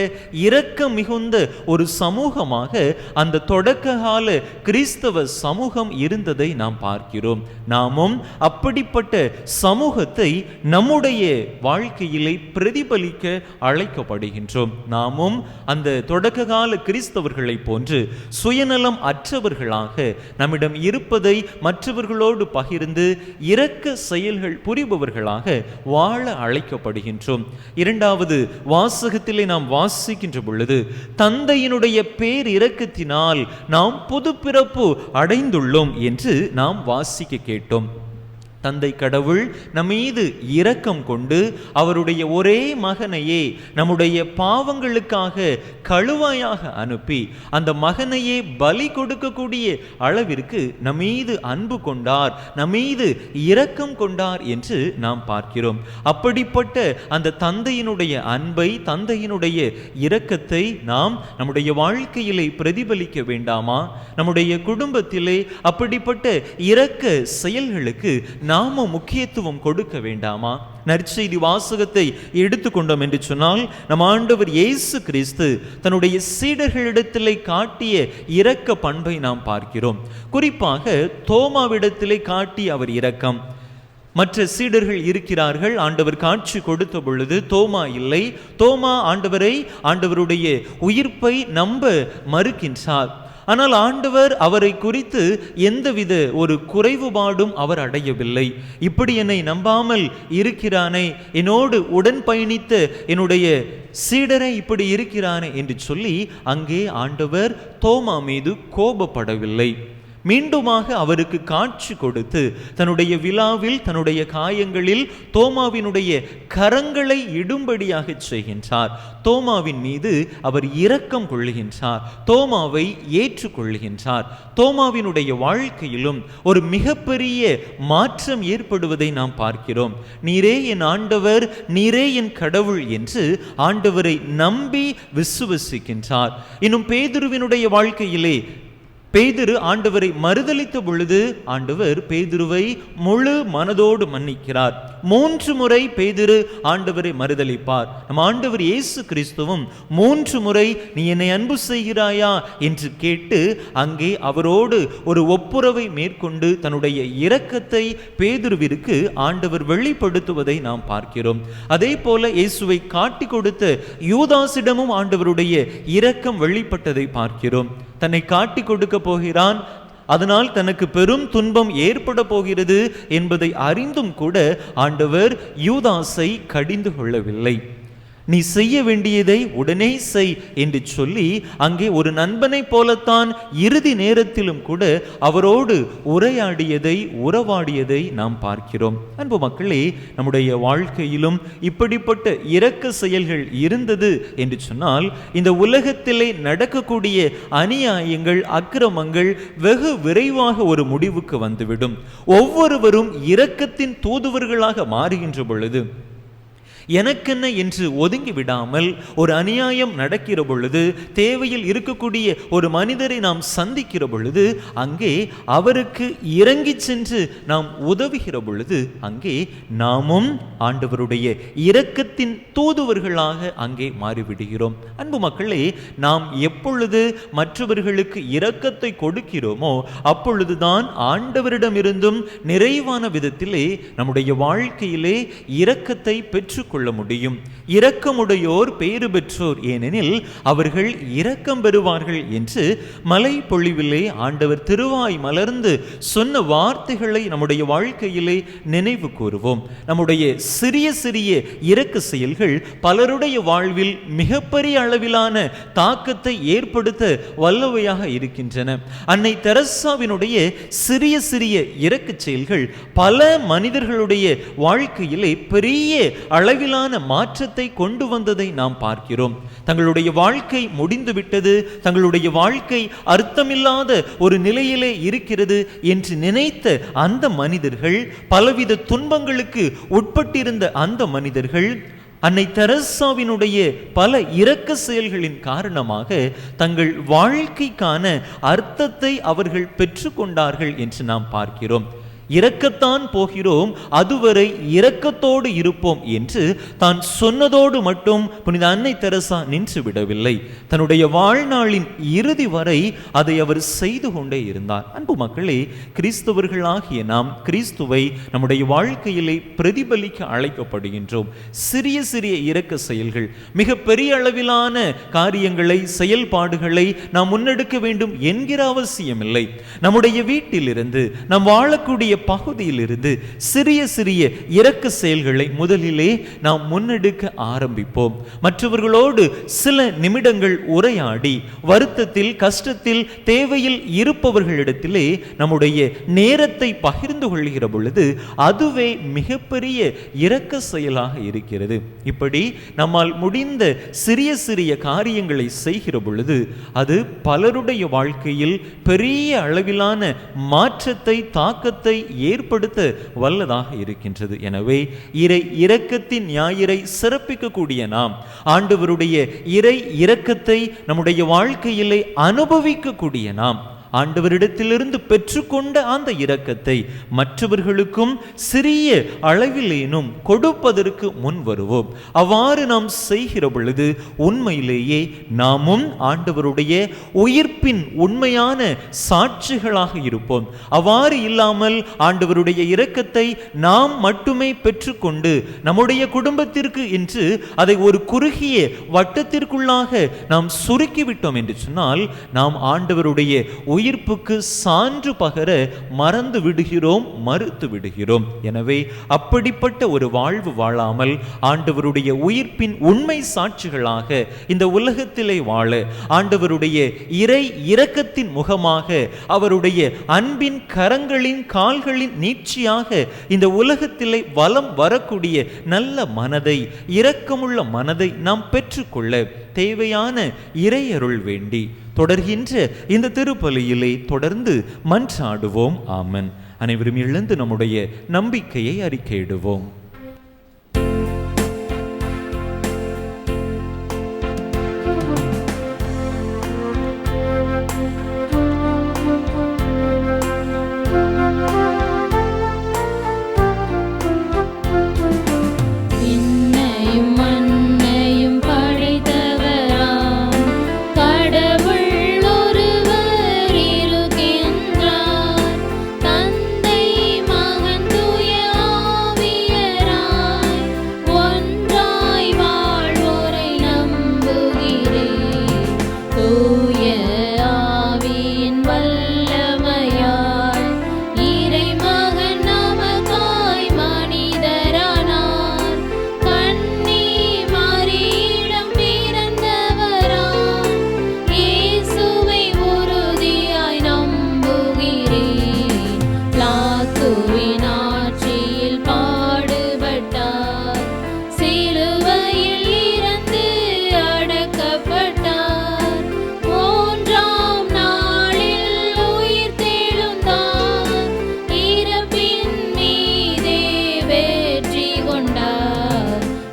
இரக்கம் மிகுந்த ஒரு சமூகமாக அந்த தொடக்க கால கிறிஸ்தவ சமூகம் இருந்ததை நாம் பார்க்கிறோம். நாமும் அப்படிப்பட்ட சமூகத்தை நம்முடைய வாழ்க்கையிலே பிரதிபலிக்க அழைக்கப்படுகின்றோம். நாமும் அந்த தொடக்க கால கிறிஸ்தவர்களை போன்று சுயநலம் அற்றவர்களாக நம்மிடம் இருப்பதை மற்றவர்களோடு பகிர்ந்து இரக்க செயல்கள் புரிபவர்களாக வாழ அழைக்கப்படுகின்றோம். இரண்டாவது வாசகத்திலே நாம் வாசிக்கின்ற பொழுது, தந்தையினுடைய பேர் இரக்கத்தினால் நாம் புது பிறப்பு அடைந்துள்ளோம் என்று நாம் வாசிக்க கேட்டோம். தந்தை கடவுள் நம் மீது இரக்கம் கொண்டு அவருடைய ஒரே மகனையே நம்முடைய பாவங்களுக்காக கழுவாயாக அனுப்பி அந்த மகனையே பலி கொடுக்கக்கூடிய அளவிற்கு நம் மீது அன்பு கொண்டார், நம் மீது இரக்கம் கொண்டார் என்று நாம் பார்க்கிறோம். அப்படிப்பட்ட அந்த தந்தையினுடைய அன்பை, தந்தையினுடைய இரக்கத்தை நாம் நம்முடைய வாழ்க்கையிலே பிரதிபலிக்க வேண்டாமா? நம்முடைய குடும்பத்திலே அப்படிப்பட்ட இரக்க செயல்களுக்கு நாம முக்கியத்துவம் கொடுக்க வேண்டாமா? நற்செய்தி வாசகத்தை எடுத்துக்கொண்டோம் என்று சொன்னால், நம் ஆண்டவர் இயேசு கிறிஸ்து தன்னுடைய சீடர்களிடத்திலே காட்டிய இரக்க பண்பை நாம் பார்க்கிறோம். குறிப்பாக தோமாவிடத்திலே காட்டிய அவர் இரக்கம். மற்ற சீடர்கள் இருக்கிறார்கள், ஆண்டவர் காட்சி கொடுத்த பொழுது தோமா இல்லை. தோமா ஆண்டவருடைய உயிர்ப்பை நம்ப மறுக்கின்றார். ஆனால் ஆண்டவர் அவரை குறித்து எந்தவித ஒரு குறைவுபாடும் அவர் அடையவில்லை. இப்படி என்னை நம்பாமல் இருக்கிறானே, என்னோடு உடன் பயணித்த என்னுடைய சீடரை இப்படி இருக்கிறானே என்று சொல்லி அங்கே ஆண்டவர் தோமா மீது கோபப்படவில்லை. மீண்டுமாக அவருக்கு காட்சி கொடுத்து தன்னுடைய விழாவில், தன்னுடைய காயங்களில் தோமாவினுடைய கரங்களை இடும்படியாக செய்கின்றார். தோமாவின் மீது அவர் இரக்கம் கொள்ளுகின்றார், தோமாவை ஏற்றுக்கொள்ளுகின்றார். தோமாவினுடைய வாழ்க்கையிலும் ஒரு மிகப்பெரிய மாற்றம் ஏற்படுவதை நாம் பார்க்கிறோம். நீரே என் ஆண்டவர், நீரே என் கடவுள் என்று ஆண்டவரை நம்பி விசுவசிக்கின்றார். இன்னும் பேதுருவினுடைய வாழ்க்கையிலே பேதுரு ஆண்டவரை மறுதலித்த பொழுது ஆண்டவர் பேதுருவை முழு மனதோடு மன்னிக்கிறார். 3 முறை பேதுரு ஆண்டவரை மறுதலிப்பார். நம் ஆண்டவர் இயேசு கிறிஸ்துவும் 3 முறை நீ என்னை அன்பு செய்கிறாயா என்று கேட்டு அங்கே அவரோடு ஒரு ஒப்புரவை மேற்கொண்டு தன்னுடைய இரக்கத்தை பேதுருவிற்கு ஆண்டவர் வெளிப்படுத்துவதை நாம் பார்க்கிறோம். அதே போல இயேசுவை காட்டி கொடுத்த யூதாசிடமும் ஆண்டவருடைய இரக்கம் வெளிப்பட்டதை பார்க்கிறோம். தன்னை காட்டி கொடுக்க போகிறான், அதனால் தனக்கு பெரும் துன்பம் ஏற்பட போகிறது என்பதை அறிந்தும் கூட ஆண்டவர் யூதாசை கடிந்து கொள்ளவில்லை. நீ செய்ய வேண்டியதை உடனே செய் என்று சொல்லி அங்கே ஒரு நண்பனை போலத்தான் இறுதி நேரத்திலும் கூட அவரோடு உரையாடியதை, உறவாடியதை நாம் பார்க்கிறோம். அன்பு மக்களே, நம்முடைய வாழ்க்கையிலும் இப்படிப்பட்ட இரக்க செயல்கள் இருந்தது என்று சொன்னால் இந்த உலகத்திலே நடக்கக்கூடிய அநியாயங்கள், அக்கிரமங்கள் வெகு விரைவாக ஒரு முடிவுக்கு வந்துவிடும். ஒவ்வொருவரும் இரக்கத்தின் தூதுவர்களாக மாறுகின்ற பொழுது எனக்கென்ன என்று ஒதுங்கி விடாமல், ஒரு அநியாயம் நடக்கிற பொழுது, தேவையில் இருக்கக்கூடிய ஒரு மனிதரை நாம் சந்திக்கிற பொழுது அங்கே அவருக்கு இறங்கி சென்று நாம் உதவுகிற பொழுது அங்கே நாமும் ஆண்டவருடைய இரக்கத்தின் தூதுவர்களாக அங்கே மாறிவிடுகிறோம். அன்பு மக்களே, நாம் எப்பொழுது மற்றவர்களுக்கு இரக்கத்தை கொடுக்கிறோமோ அப்பொழுதுதான் ஆண்டவரிடமிருந்தும் நிறைவான விதத்திலே நம்முடைய வாழ்க்கையிலே இரக்கத்தை பெற்று கொள்ள முடியும். இரக்கமுடையோர் பேறு பெற்றோர், ஏனெனில் அவர்கள் இரக்கம் பெறுவார்கள் என்று மலை பொழிவிலே ஆண்டவர் திருவாய் மலர்ந்து சொன்ன வார்த்தைகளை நம்முடைய வாழ்க்கையிலே நினைவு கூறுவோம். நம்முடைய சிறிய சிறிய இரக்க செயல்கள் பலருடைய வாழ்வில் மிகப்பெரிய அளவிலான தாக்கத்தை ஏற்படுத்த வல்லவையாக இருக்கின்றன. அன்னை தெரசாவினுடைய சிறிய சிறிய இரக்க செயல்கள் பல மனிதர்களுடைய வாழ்க்கையிலே பெரிய அளவில் மாற்றத்தை கொண்டு வந்ததை நாம் பார்க்கிறோம். தங்களுடைய வாழ்க்கை முடிந்துவிட்டது, தங்களுடைய வாழ்க்கை அர்த்தமில்லாத ஒரு நிலையிலே இருக்கிறது என்று நினைத்த அந்த மனிதர்கள், பலவித துன்பங்களுக்கு உட்பட்டிருந்த அந்த மனிதர்கள் அன்னை தெரசாவினுடைய பல இரக்க செயல்களின் காரணமாக தங்கள் வாழ்க்கைக்கான அர்த்தத்தை அவர்கள் பெற்றுக்கொண்டார்கள் என்று நாம் பார்க்கிறோம். இரக்கத்தான் போகிறோம், அதுவரை இரக்கத்தோடு இருப்போம் என்று தான் சொன்னதோடு மட்டும் புனித அன்னை தெரசா நின்று விடவில்லை. தன்னுடைய வாழ்நாளின் இறுதி வரை அதை அவர் செய்து கொண்டே இருந்தார். அன்பு மக்களே, கிறிஸ்தவர்களாகிய நாம் கிறிஸ்துவை நம்முடைய வாழ்க்கையிலே பிரதிபலிக்க அழைக்கப்படுகின்றோம். சிறிய சிறிய இரக்க செயல்கள், மிக பெரிய அளவிலான காரியங்களை, செயல்பாடுகளை நாம் முன்னெடுக்க வேண்டும் என்கிற அவசியமில்லை. நம்முடைய வீட்டிலிருந்து, நாம் வாழக்கூடிய பகுதியிலிருந்து சிறிய சிறிய இரக்க செயல்களை முதலிலே நாம் முன்னெடுக்க ஆரம்பிப்போம். மற்றவர்களோடு சில நிமிடங்கள் உரையாடி வருத்தத்தில், கஷ்டத்தில், தேவையில் இருப்பவர்களிடத்திலே நம்முடைய நேரத்தை பகிர்ந்து கொள்கிற பொழுது அதுவே மிகப்பெரிய இரக்க செயலாக இருக்கிறது. இப்படி நம்மால் முடிந்த சிறிய சிறிய காரியங்களை செய்கிற பொழுது அது பலருடைய வாழ்க்கையில் பெரிய அளவிலான மாற்றத்தை, தாக்கத்தை ஏற்படுத்த வல்லதாக இருக்கின்றது. எனவே இறை இரக்கத்தின் ஞாயிறை சிறப்பிக்கக்கூடிய நாம் ஆண்டவருடைய இறை இரக்கத்தை நம்முடைய வாழ்க்கையிலே அனுபவிக்கக்கூடிய நாம் ஆண்டவரிடத்திலிருந்து பெற்றுக்கொண்ட அந்த இரக்கத்தை மற்றவர்களுக்கும் சிறிய அளவிலேனும் கொடுப்பதற்கு முன் வருவோம். அவ்வாறு நாம் செய்கிற பொழுது உண்மையிலேயே நாமும் ஆண்டவருடைய உயிர்ப்பின் உண்மையான சாட்சிகளாக இருப்போம். அவ்வாறு இல்லாமல் ஆண்டவருடைய இரக்கத்தை நாம் மட்டுமே பெற்றுக்கொண்டு நம்முடைய குடும்பத்திற்கு என்று அதை ஒரு குறுகிய வட்டத்திற்குள்ளாக நாம் சுருக்கிவிட்டோம் என்று சொன்னால் நாம் ஆண்டவருடைய உயிர்ப்புக்கு சான்று பகர மறந்து விடுகிறோம், மறுத்து விடுகிறோம். எனவே அப்படிப்பட்ட ஒரு வாழ்வு வாழாமல் ஆண்டவருடைய உயிர்ப்பின் உண்மை சாட்சிகளாக இந்த உலகத்திலே வாழ ஆண்டவருடைய இறை இரக்கத்தின் முகமாக அவருடைய அன்பின் கரங்களின் கால்களின் நீட்சியாக இந்த உலகத்திலே வலம் வரக்கூடிய நல்ல மனதை, இரக்கமுள்ள மனதை நாம் பெற்றுக்கொள்ள தேவையான இறையருள் வேண்டி தொடர்கின்ற இந்த திருப்பலியிலே தொடர்ந்து மன்றாடுவோம். ஆமன். அனைவரும் எழுந்து நம்முடைய நம்பிக்கையை அறிக்கையிடுவோம்.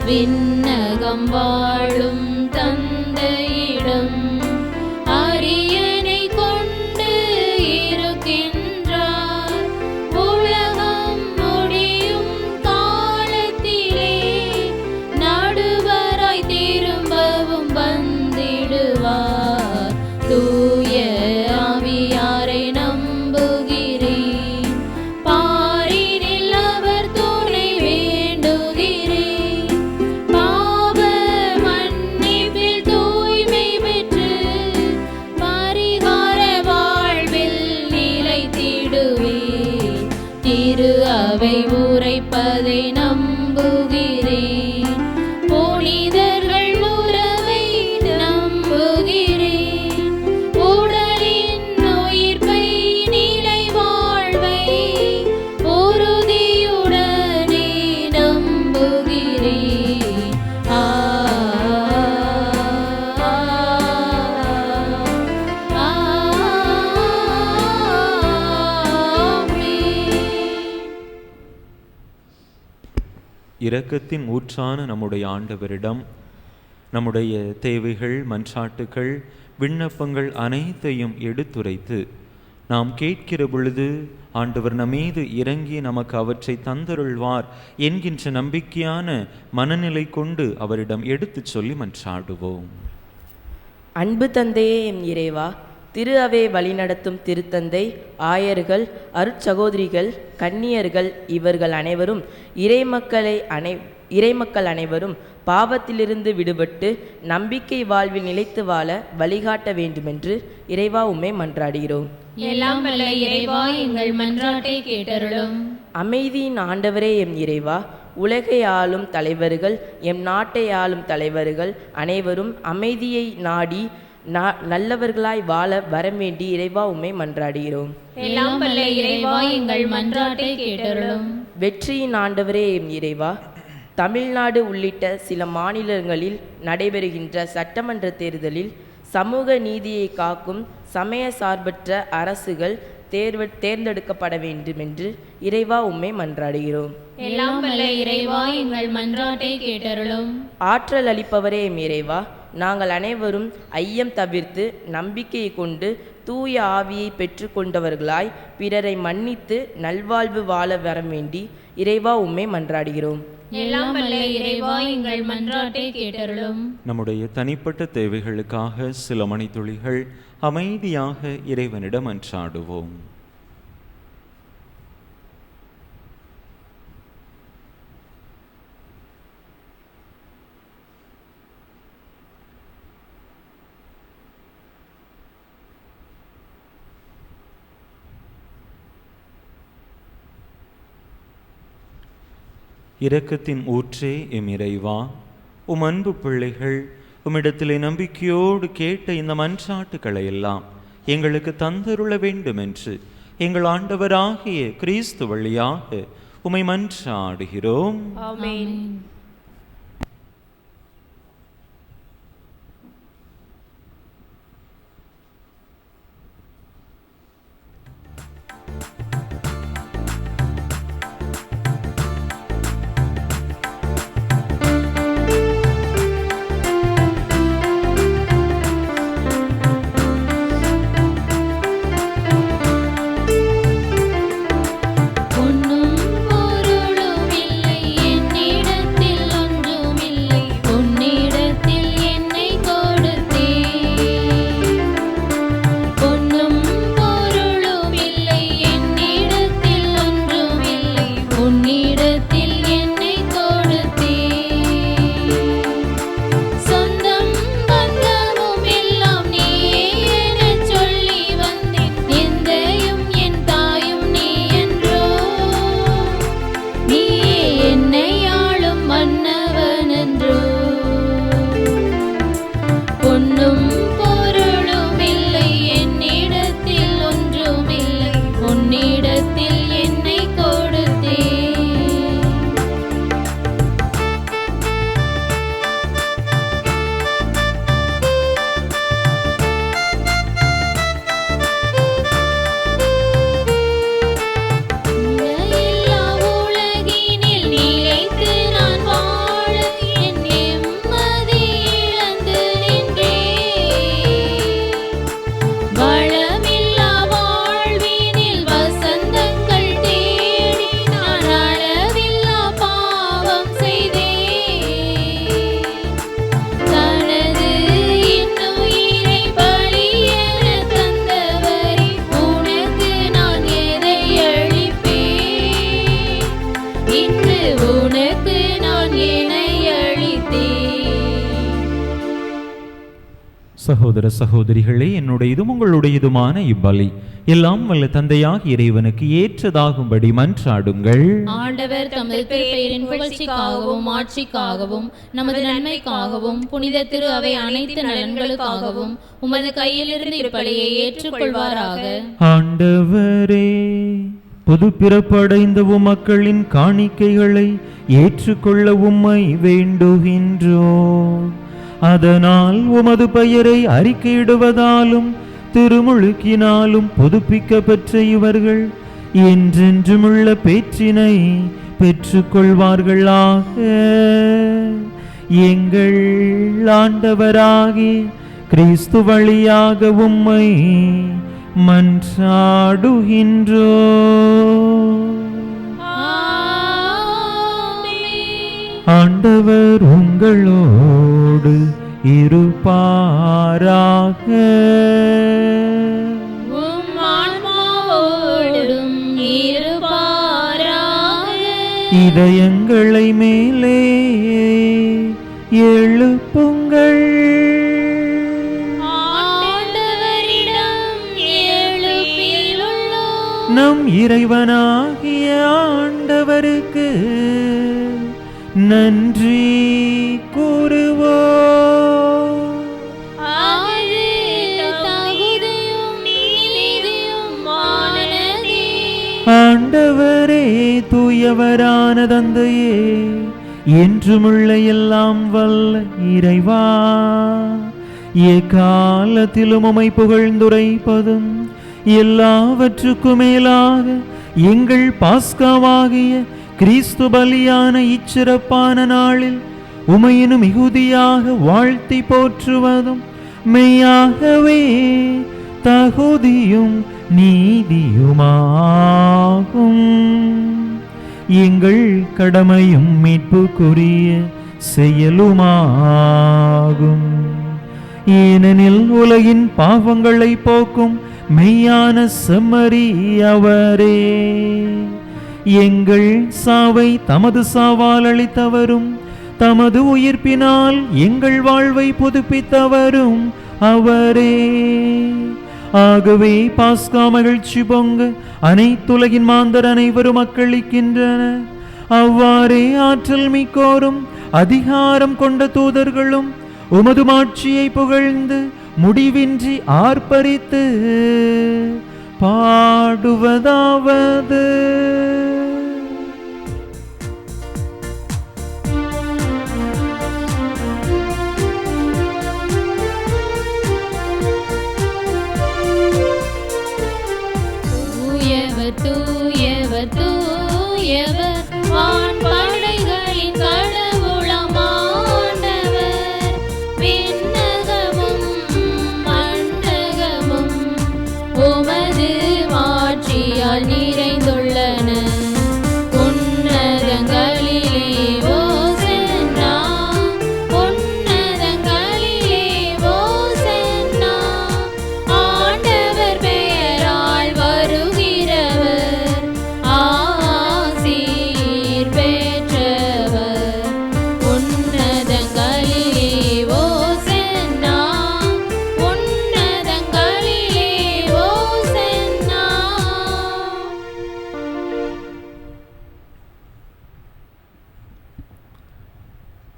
விண்ணகம் வாழும் தந்தையிடம் அரியணை கொண்டு இருக்கின்றார். உலகம் முடியும் காலத்திலே நடுவராய் திரும்பவும் வந்திடுவார். தூய ஆவியாரை நம்புகிறேன், பாரினில் அவர் துணை வேண்டுகிறேன். பாவ மன்னிப்பில் தூய்மை பெற்று பரிகார வாழ்வில் நிலைத்திடுவேன். திரு அவை உரைப்பதை நம்புகிறேன், புனிதர்கள் உறவை நம்புகிறேன். உடலின் உயிர்ப்பை நிலை வாழ்வை உறுதியுடனே நம்புகிறேன். இரக்கத்தின் ஊற்றான நம்முடைய ஆண்டவரிடம் நம்முடைய தேவைகள், மன்றாட்டுக்கள், விண்ணப்பங்கள் அனைத்தையும் எடுத்துரைத்து நாம் கேட்கிற பொழுது ஆண்டவர் நம்மீது இறங்கி நமக்கு அவற்றை தந்தருள்வார் என்கின்ற நம்பிக்கையான மனநிலை கொண்டு அவரிடம் எடுத்துச் சொல்லி மன்றாடுவோம். அன்பு தந்தையே எம் இறைவா, திரு அவை வழிநடத்தும் திருத்தந்தை, ஆயர்கள், அருட்சகோதரிகள், கன்னியர்கள் இவர்கள் அனைவரும் இறைமக்கள் அனைவரும் பாவத்திலிருந்து விடுபட்டு நம்பிக்கை வாழ்வில் நிலைத்து வாழ வழிகாட்ட வேண்டுமென்று இறைவா உம்மை மன்றாடுகிறோம். எல்லாம் வல்ல இறைவா, எங்கள் மன்றாட்டை கேட்டருளும். அமைதியின் ஆண்டவரே எம் இறைவா, உலகை ஆளும் தலைவர்கள், எம் நாட்டை ஆளும் தலைவர்கள் அனைவரும் அமைதியை நாடி நல்லவர்களாய் வாழ வரவேண்டி இறைவா உம்மை மன்றாடுகிறோம். எல்லாம் வல்ல இறைவா, எங்கள் மன்றாட்டை கேட்டருளும். வெற்றியின் ஆண்டவரே எம் இறைவா, தமிழ்நாடு உள்ளிட்ட சில மாநிலங்களில் நடைபெறுகின்ற சட்டமன்ற தேர்தலில் சமூக நீதியை காக்கும் சமய சார்பற்ற அரசுகள் தேர்ந்தெடுக்கப்பட வேண்டும் என்று இறைவா உம்மை மன்றாடுகிறோம். எல்லாம் வல்ல இறைவா, எங்கள் மன்றாட்டை கேட்டருளும். ஆற்றல் அளிப்பவரே எம் இறைவா, நாங்கள் அனைவரும் ஐயம் தவிர்த்து நம்பிக்கையை கொண்டு தூய ஆவியை பெற்று கொண்டவர்களாய் பிறரை மன்னித்து நல்வாழ்வு வாழ வர வேண்டி இறைவா உம்மை மன்றாடுகிறோம். எல்லாம் வல்ல இறைவா, எங்கள் மன்றாட்டை கேட்டருளும். நம்முடைய தனிப்பட்ட தேவைகளுக்காக சில மணித்துளிகள் அமைதியாக இறைவனிடம் மன்றாடுவோம். இரக்கத்தின் ஊற்றே எம் இறைவா, உம் அன்பு பிள்ளைகள் உம்மிடத்திலே நம்பிக்கையோடு கேட்ட இந்த மன்றாட்டுக்களை எல்லாம் எங்களுக்கு தந்தருள வேண்டும் என்று எங்கள் ஆண்டவராகிய கிறிஸ்து வழியாக உம்மை மன்றாடுகிறோம். ஆமென். சகோதர சகோதரிகளே, என்னுடையதும் உங்களுடையதுமான இப்பலி எல்லாம் வல்ல தந்தையாக இறைவனுக்கு ஏற்றதாகும்படி மன்றாடுங்கள். ஆண்டவர் தமது பெயரின் புகழ்ச்சிக்காகவும் ஆட்சிக்காகவும் நமது நன்மைக்காகவும் புனித திரு அவை அனைத்து நலன்களுக்காகவும் உமது கையிலிருந்து இப்பலியை ஏற்றுக்கொள்வாராக. ஆண்டவரே, புது பிறப்படைந்த மக்களின் காணிக்கைகளை ஏற்றுக்கொள்ள உம்மை வேண்டுகின்றோம். அதனால் உமது பெயரை அறிக்கையிடுவதாலும் திருமுழுக்கினாலும் புதுப்பிக்கப்பெற்ற இவர்கள் என்றென்றுமுள்ள பேற்றினை பெற்றுக்கொள்வார்களாக. எங்கள் ஆண்டவராகிய கிறிஸ்து வழியாக உம்மை மன்றாடுகின்றோம். ஆண்டவர் உங்களோடு இருப்பாராக. உம் ஆன்மாவோடும் இருப்பாராக. இதயங்களை மேலே எழுப்புங்கள். நம் இறைவனாகிய ஆண்டவருக்கு நன்றி கூறுவோம். ஆண்டவரே, தூயவரான தந்தையே, என்றுமுள்ள எல்லாம் வல்ல இறைவா, எக்காலத்திலும் உம்மை புகழ்ந்துரைப்பதும் எல்லாவற்றுக்கும் மேலாக எங்கள் பாஸ்காவாகிய கிறிஸ்து பலியான இச்சிறப்பான நாளில் உமையினும் மிகுதியாக வாழ்த்தி போற்றுவதும் மெய்யாகவே தகுதியும் நீதியுமாகும். எங்கள் கடமையும் மீட்புக்குரிய செயலுமாகும். ஏனெனில் உலகின் பாவங்களை போக்கும் மெய்யான செம்மறி அவரே, எங்கள் சாவை தமது சாவால் அளித்தவரும் தமது உயிர்ப்பினால் எங்கள் வாழ்வை புதுப்பித்தவரும் அவரே. ஆகவே பாஸ்கா மகிழ்ச்சி பொங்க அனைத்துலகின் மாந்தர் அனைவரும் மக்களிக்கின்றனர். அவ்வாறே ஆற்றல் மிக்கோரும் அதிகாரம் கொண்ட தூதர்களும் உமது மாட்சியை புகழ்ந்து முடிவின்றி ஆர்ப்பரித்து பாடுவதாவது: தூயவர் தூயவர் தூயவர் வான்படைகளின் கடவுளாம் ஆண்டவர். விண்ணகமும் மண்ணகமும் உமது மாட்சியால் நிறைந்துள்ளன. உன்னதங்களிலே ஓசன்னா, உன்னதங்களிலே ஓசன்னா. ஆண்டவர் பெயரால் வருகிறவர் ஆசீர் பெற்றவர். உன்னதங்களிலே ஓசன்னா, உன்னதங்களிலே ஓசன்னா.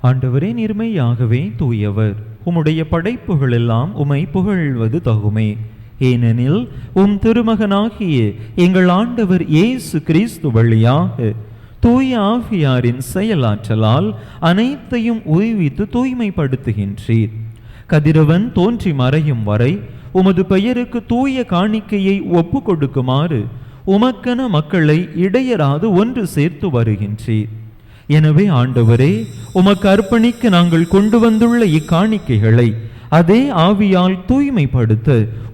ஆண்டவரே, நீர்மையாகவே தூயவர். உம்முடைய படைப்புகள் எல்லாம் உம்மை புகழ்வது தகுமே. ஏனெனில் உம் திருமகனாகிய எங்கள் ஆண்டவர் இயேசு கிறிஸ்து வழியாக தூய ஆவியாரின் செயலாற்றலால் அனைத்தையும் உய்வித்து தூய்மைப்படுத்துகின்றீர். கதிரவன் தோன்றி மறையும் வரை உமது பெயருக்கு தூய காணிக்கையை ஒப்பு கொடுக்குமாறு உமக்கென மக்களை இடையராது ஒன்று சேர்த்து வருகின்றீர். எனவே ஆண்டவரே, உமக்கு அர்ப்பணிக்க நாங்கள் கொண்டு வந்துள்ள இக்காணிக்கைகளை அதே ஆவியால் தூய்மைப்படுத்த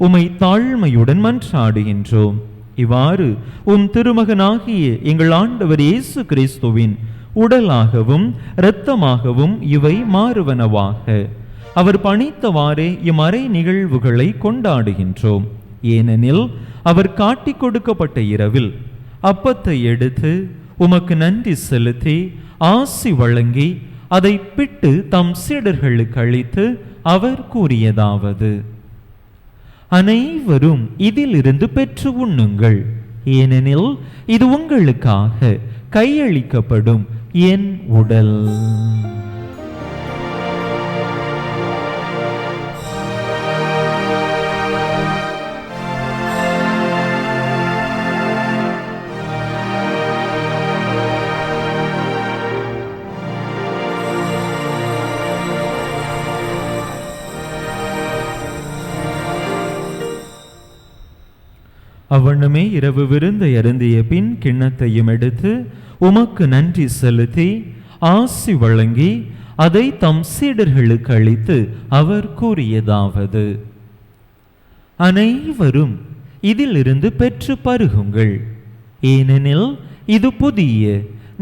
உமை தாழ்மையுடன் மன்றாடுகின்றோம். இவ்வாறு உம் திருமகனாகிய எங்கள் ஆண்டவர் இயேசு கிறிஸ்துவின் உடலாகவும் இரத்தமாகவும் இவை மாறுவனவாக அவர் பணித்தவாறே இம்மறை நிகழ்வுகளை கொண்டாடுகின்றோம். ஏனெனில் அவர் காட்டிக் கொடுக்கப்பட்ட இரவில் அப்பத்தை எடுத்து உமக்கு நன்றி செலுத்தி ஆசி வழங்கி அதை பிட்டு தம் சீடர்களுக்கு அளித்து அவர் கூறியதாவது: அனைவரும் இதிலிருந்து பெற்று உண்ணுங்கள், ஏனெனில் இது உங்களுக்காக கையளிக்கப்படும் என் உடல். அவ்வண்ணமே இரவு விருந்தை அருந்திய பின் கிண்ணத்தையும் எடுத்து உமக்கு நன்றி செலுத்தி ஆசி வழங்கி அதை தம் சீடர்களுக்கு அளித்து அவர் கூறியதாவது: அனைவரும் இதிலிருந்து பெற்று பருகுங்கள், ஏனெனில் இது புதிய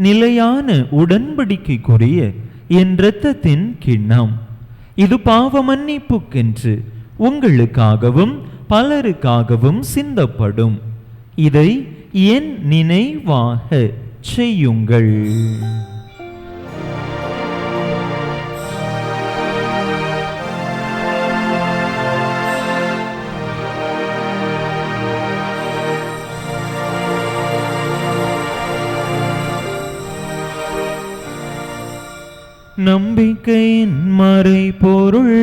நிலையான உடன்படிக்கைக்குரிய என் இரத்தத்தின் கிண்ணம். இது பாவ மன்னிப்புக்கென்று உங்களுக்காகவும் பலருக்காகவும் சிந்தப்படும். இதை என் நினைவாக செய்யுங்கள். நம்பிக்கையின் மறைபொருள்.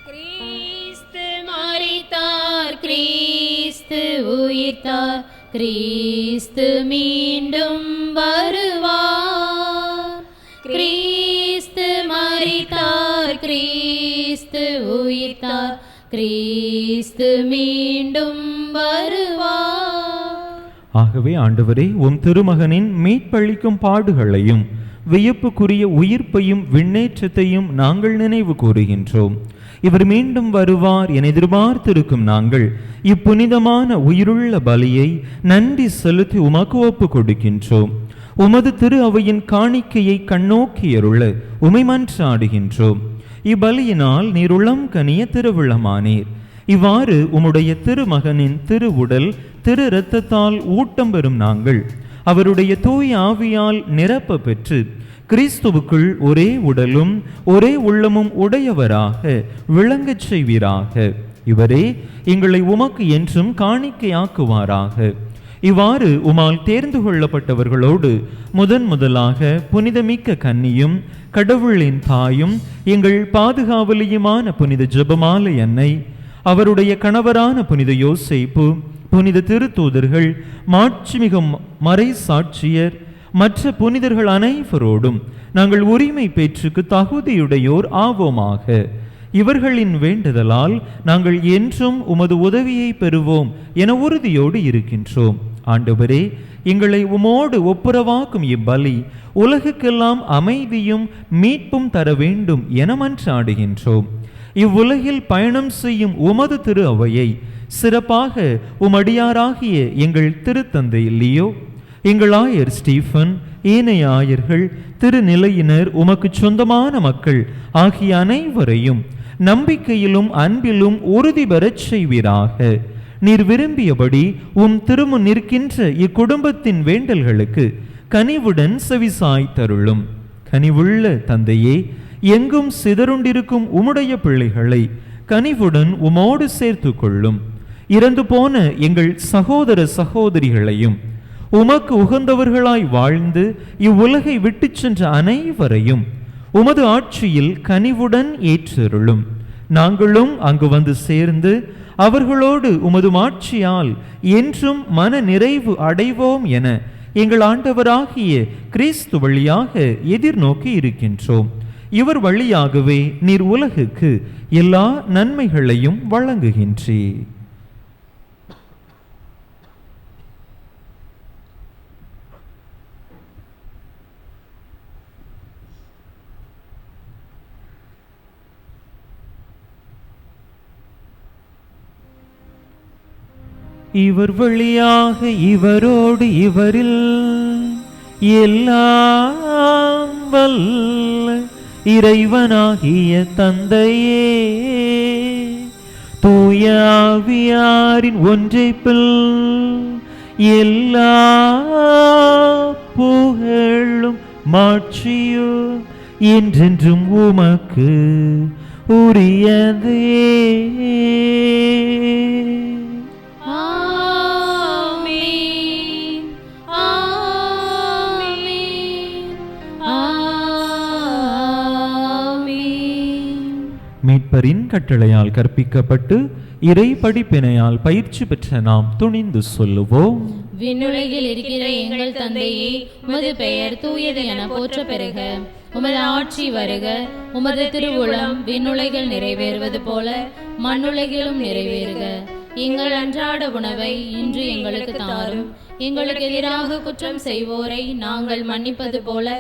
கிறிஸ்து மரித்தார், கிறிஸ்து உயிர்த்தார், கிறிஸ்து மீண்டும் வருவார். கிறிஸ்து மரித்தார், கிறிஸ்து உயிர்த்தார், கிறிஸ்து மீண்டும் வருவார். ஆகவே ஆண்டவரே, உம் திருமகனின் மீட்பளிக்கும் பாடுகளையும் வியப்புக்குரிய உயிர்ப்பையும் விண்ணேற்றத்தையும் நாங்கள் நினைவு கூறுகின்றோம். இவர் மீண்டும் வருவார் என எதிர்பார்த்திருக்கும் நாங்கள் இப்புனிதமான உயிருள்ள பலியை நன்றி செலுத்தி உமக்கு ஒப்பு கொடுக்கின்றோம். உமது திரு அவையின் காணிக்கையை கண்ணோக்கியருள உமை மன்றாடுகின்றோம். இப்பலியினால் நீர் உளம் கனிய திருவிழமானீர். இவ்வாறு உம்முடைய திருமகனின் திருவுடல் திரு இரத்தத்தால் ஊட்டம் பெறும் நாங்கள் அவருடைய தூய ஆவியால் நிரப்ப பெற்று கிறிஸ்துவுக்குள் ஒரே உடலும் ஒரே உள்ளமும் உடையவராக விளங்கச் செய்வீராக. இவரே எங்களை உமக்கு என்றும் காணிக்கையாக்குவாராக. இவ்வாறு உமால் தேர்ந்து கொள்ளப்பட்டவர்களோடு முதலாக புனிதமிக்க கன்னியும் கடவுளின் தாயும் எங்கள் பாதுகாவலியுமான புனித ஜெபமாலை அன்னை, அவருடைய கணவரான புனித யோசேப்பு, புனித திருத்தூதர்கள், மாட்சிமிகு மறை சாட்சியர், மற்ற புனிதர்கள் அனைவரோடும் நாங்கள் உரிமை பேற்றுக்கு தகுதியுடையோர் ஆவோமாக. இவர்களின் வேண்டுதலால் நாங்கள் என்றும் உமது உதவியை பெறுவோம் என உறுதியோடு இருக்கின்றோம். ஆண்டவரே, எங்களை உமோடு ஒப்புரவாக்கும் இப்பலி உலகுக்கெல்லாம் அமைதியும் மீட்பும் தர வேண்டும் என மன்றாடுகின்றோம். இவ்வுலகில் பயணம் செய்யும் உமது திரு அவையை சிறப்பாக உமடியாராகிய எங்கள் திருத்தந்தை லியோ, எங்கள் ஆயர் ஸ்டீஃபன், ஏனைய ஆயர்கள், திருநிலையினர், உமக்கு சொந்தமான மக்கள் ஆகிய அனைவரையும் நம்பிக்கையிலும் அன்பிலும் உறுதி பெறச் செய்வீராக. நீர் விரும்பியபடி உம் திருமுன் நிற்கின்ற இக்குடும்பத்தின் வேண்டல்களுக்கு கனிவுடன் செவிசாய் தருளும். கனிவுள்ள தந்தையே, எங்கும் சிதறுண்டிருக்கும் உம்முடைய பிள்ளைகளை கனிவுடன் உமோடு சேர்த்து கொள்ளும். இறந்து போன எங்கள் சகோதர சகோதரிகளையும் உமக்கு உகந்தவர்களாய் வாழ்ந்து இவ்வுலகை விட்டு சென்ற அனைவரையும் உமது ஆட்சியில் கனிவுடன் ஏற்றருளும். நாங்களும் அங்கு வந்து சேர்ந்து அவர்களோடு உமது ஆட்சியால் என்றும் மன நிறைவு அடைவோம் என எங்கள் ஆண்டவராகிய கிறிஸ்து வழியாக எதிர்நோக்கி இருக்கின்றோம். இவர் வழியாகவே நீர் உலகுக்கு எல்லா நன்மைகளையும் வழங்குகின்றீர். இவர் வழியாக இவரோடு இவரில் எல்லாம் வல்ல இறைவனாகிய தந்தையே, தூய ஆவியாரின் ஒன்றைப்பில் எல்லா புகழும் மாட்சியும் என்றென்றும் உமக்கு உரியதே. மீட்பரின் கட்டளையால் கற்பிக்கப்பட்டு இறை படிப்பினையால் பயிற்சி பெற்ற நாம் துணிந்து சொல்லுவோம். விண்ணுலகில் இருக்கிற எங்கள் தந்தையே, உமது பெயர் தூயது என போற்ற பெறுக. உமது ஆட்சி வருக. உமது திருவுளம் விண்ணுலகில் நிறைவேறுவது போல மண்ணுலகிலும் நிறைவேறுக. எங்கள் அன்றாட உணவை இன்று எங்களுக்கு தாரும். எங்களுக்கு எதிராக குற்றம் செய்வோரை நாங்கள் மன்னிப்பது போல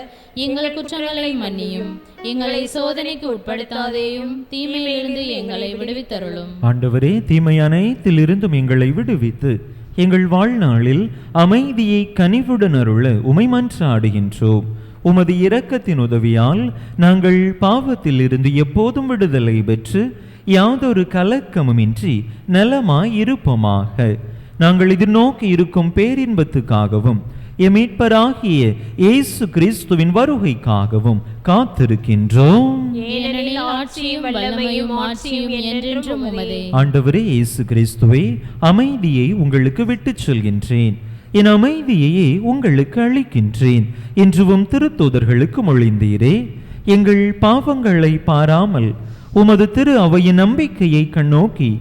எங்கள் குற்றங்களை மன்னியும். எங்களை சோதனைக்கு உட்படுத்தாதேயும், தீமையிலிருந்து எங்களை விடுவித்தருளும். ஆண்டவரே, தீமை அனைத்திலிருந்தும் எங்களை விடுவித்து எங்கள் வாழ்நாளில் அமைதியை கனிவுடன் அருள உமை மன்றாடுகின்றோம். உமது இரக்கத்தின் உதவியால் நாங்கள் பாவத்தில் இருந்து எப்போதும் விடுதலை பெற்று யாதொரு கலக்கமுமின்றி நலமாய் இருப்போமாக. நாங்கள் எதிர்நோக்கி இருக்கும் பேரின்பத்துக்காகவும் எம் மீட்பராகிய இயேசு கிறிஸ்துவின் வருகைக்காகவும் காத்திருக்கின்றோம். ஏனெனில் ஆட்சியும் வல்லமையும் மாட்சியும் என்றென்றும் உமதே. ஆண்டவரே இயேசு கிறிஸ்துவே, அமைதியை உங்களுக்கு விட்டுச் செல்கின்றேன், என் அமைதியையே உங்களுக்கு அளிக்கின்றேன் என்றும் திருத்தூதர்களுக்கு மொழிந்தீரே. எங்கள் பாவங்களை பாராமல் உமது திரு அவையின் நம்பிக்கையை கண்ணோக்கி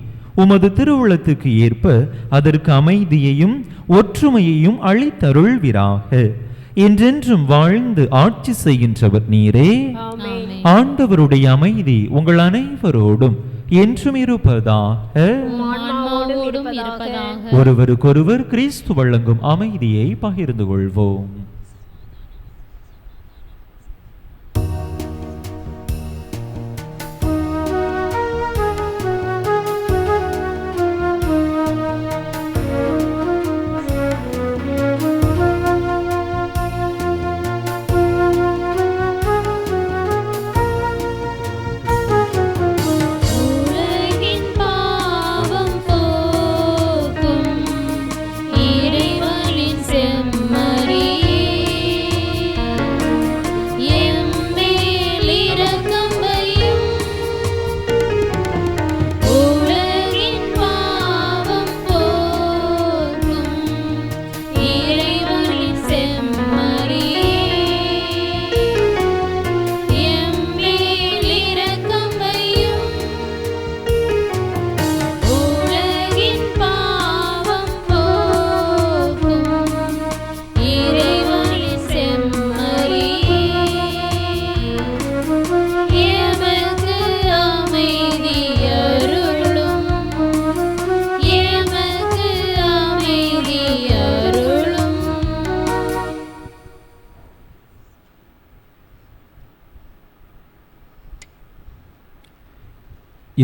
உமது திருவுளத்துக்கு ஏற்ப அதற்கு அமைதியையும் ஒற்றுமையையும் அளித்தருள்வீராக. என்றென்றும் வாழ்ந்து ஆட்சி செய்கின்றவர் நீரே. ஆண்டவருடைய அமைதி உங்கள் அனைவரோடும் என்றும் இருப்பதாக. ஒருவருக்கொருவர் கிறிஸ்து வழங்கும் அமைதியை பகிர்ந்து கொள்வோம்.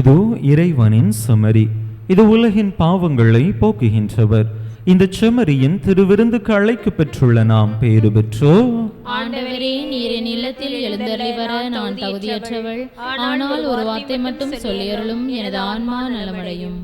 இதோ இறைவனின் செம்மறி, இது உலகின் பாவங்களை போக்குகின்றவர். இந்த செம்மறியின் திருவிருந்துக்கு அழைக்க பெற்றுள்ள நாம் பேறு பெற்றோ. ஆண்டவரே, நீர் என் இல்லத்தில் எழுந்தருளி வர நான் தகுதியற்றவள். ஆனால் ஒரு வார்த்தை மட்டும் சொல்லியருளும், எனது ஆன்மா நலமடையும்.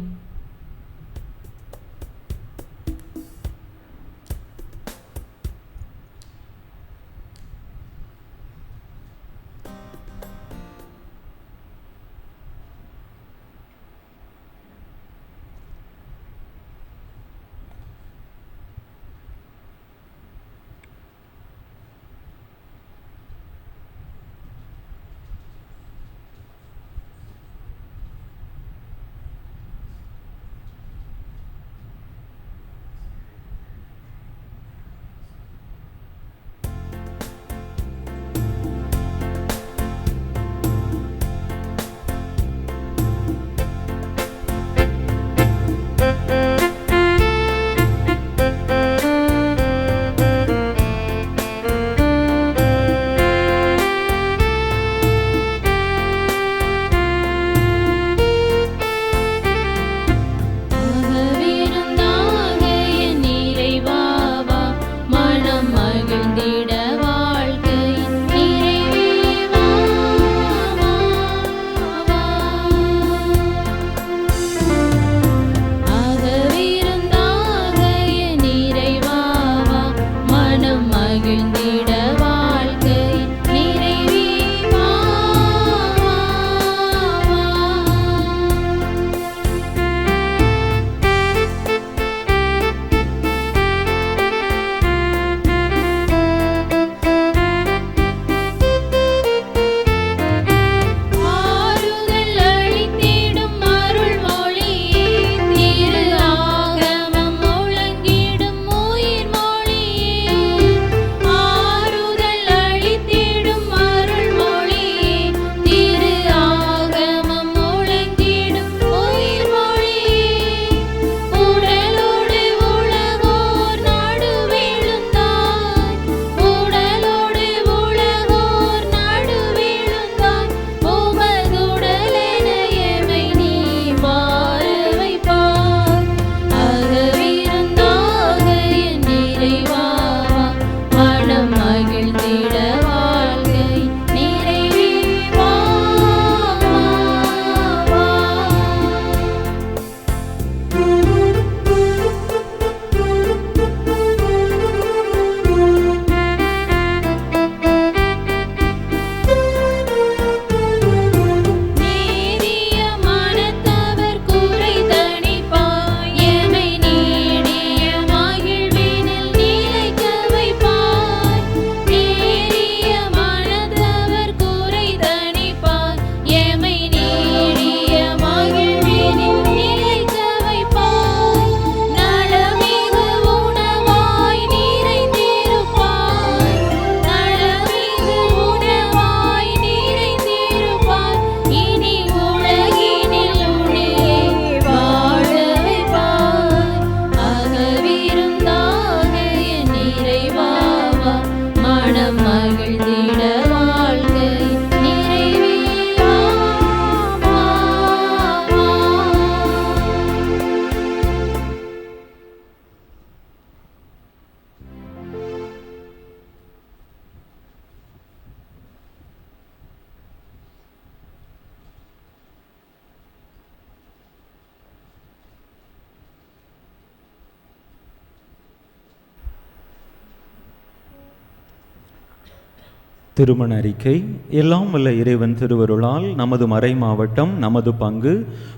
திருமண அறிக்கை. எல்லாம் வல்ல இறைவன் திருவருளால் நமது மறை மாவட்டம் நமது பங்கு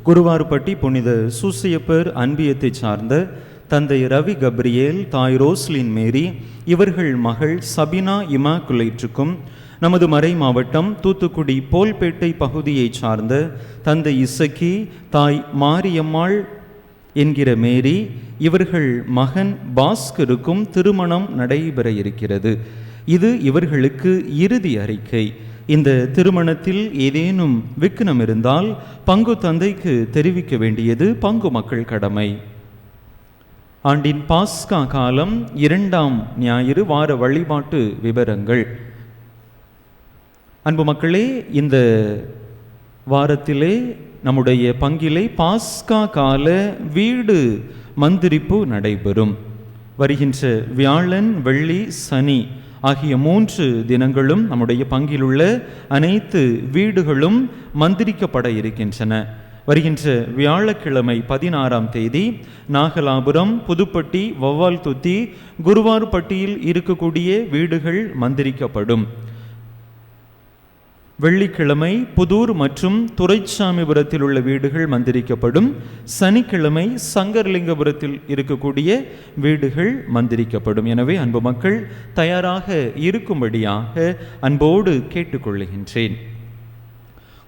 குருவார்பட்டி புனித சூசியப்பர் அன்பியத்தை சார்ந்த தந்தை ரவி கப்ரியேல், தாய் ரோஸ்லின் மேரி இவர்கள் மகள் சபினா இமாக்குலேற்றுக்கும், நமது மறை மாவட்டம் தூத்துக்குடி போல்பேட்டை பகுதியை சார்ந்த தந்தை இசக்கி, தாய் மாரியம்மாள் என்கிற மேரி இவர்கள் மகன் பாஸ்கருக்கும் திருமணம் நடைபெற இருக்கிறது. இது இவர்களுக்கு இறுதி அறிக்கை. இந்த திருமணத்தில் ஏதேனும் விக்னம் இருந்தால் பங்கு தந்தைக்கு தெரிவிக்க வேண்டியது பங்கு மக்கள் கடமை. ஆண்டின் பாஸ்கா காலம் 2ஆம் ஞாயிறு வார வழிபாட்டு விவரங்கள். அன்பு மக்களே, இந்த வாரத்திலே நம்முடைய பங்கிலே பாஸ்கா கால வீடு மந்திரிப்பு நடைபெறும். வருகின்ற வியாழன், வெள்ளி, சனி ஆகிய 3 தினங்களும் நம்முடைய பங்கிலுள்ள அனைத்து வீடுகளும் மந்திரிக்கப்பட இருக்கின்றன. வருகின்ற வியாழக்கிழமை 16ஆம் தேதி நாகலாபுரம், புதுப்பட்டி, வவ்வால்துத்தி, குருவார்பட்டியில் இருக்கக்கூடிய வீடுகள் மந்திரிக்கப்படும். வெள்ளிக்கிழமை புதூர் மற்றும் துரைச்சாமிபுரத்தில் உள்ள வீடுகள் மந்திரிக்கப்படும். சனிக்கிழமை சங்கர்லிங்கபுரத்தில் இருக்கக்கூடிய வீடுகள் மந்திரிக்கப்படும். எனவே அன்பு மக்கள் தயாராக இருக்கும்படியாக அன்போடு கேட்டுக்கொள்ளுகின்றேன்.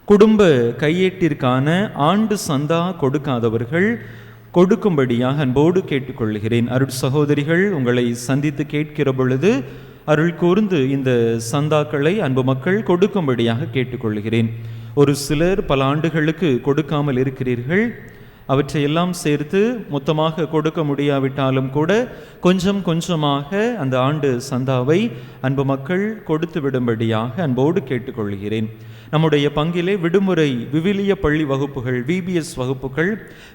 குடும்ப கையேட்டிற்கான ஆண்டு சந்தா கொடுக்காதவர்கள் கொடுக்கும்படியாக அன்போடு கேட்டுக்கொள்கிறேன். அருட் சகோதரிகள் உங்களை சந்தித்து கேட்கிற பொழுது அருள் கூர்ந்து இந்த சந்தாக்களை அன்பு மக்கள் கொடுக்கும்படியாக கேட்டுக்கொள்கிறேன். ஒரு சிலர் பல ஆண்டுகளுக்கு கொடுக்காமல் இருக்கிறீர்கள். அவற்றையெல்லாம் சேர்த்து மொத்தமாக கொடுக்க முடியாவிட்டாலும் கூட கொஞ்சம் கொஞ்சமாக அந்த ஆண்டு சந்தாவை அன்பு மக்கள் கொடுத்து விடும்படியாக அன்போடு கேட்டுக்கொள்கிறேன். நம்முடைய பங்கிலே விடுமுறை விவிலிய பள்ளி வகுப்புகள், விபிஎஸ் வகுப்புகள்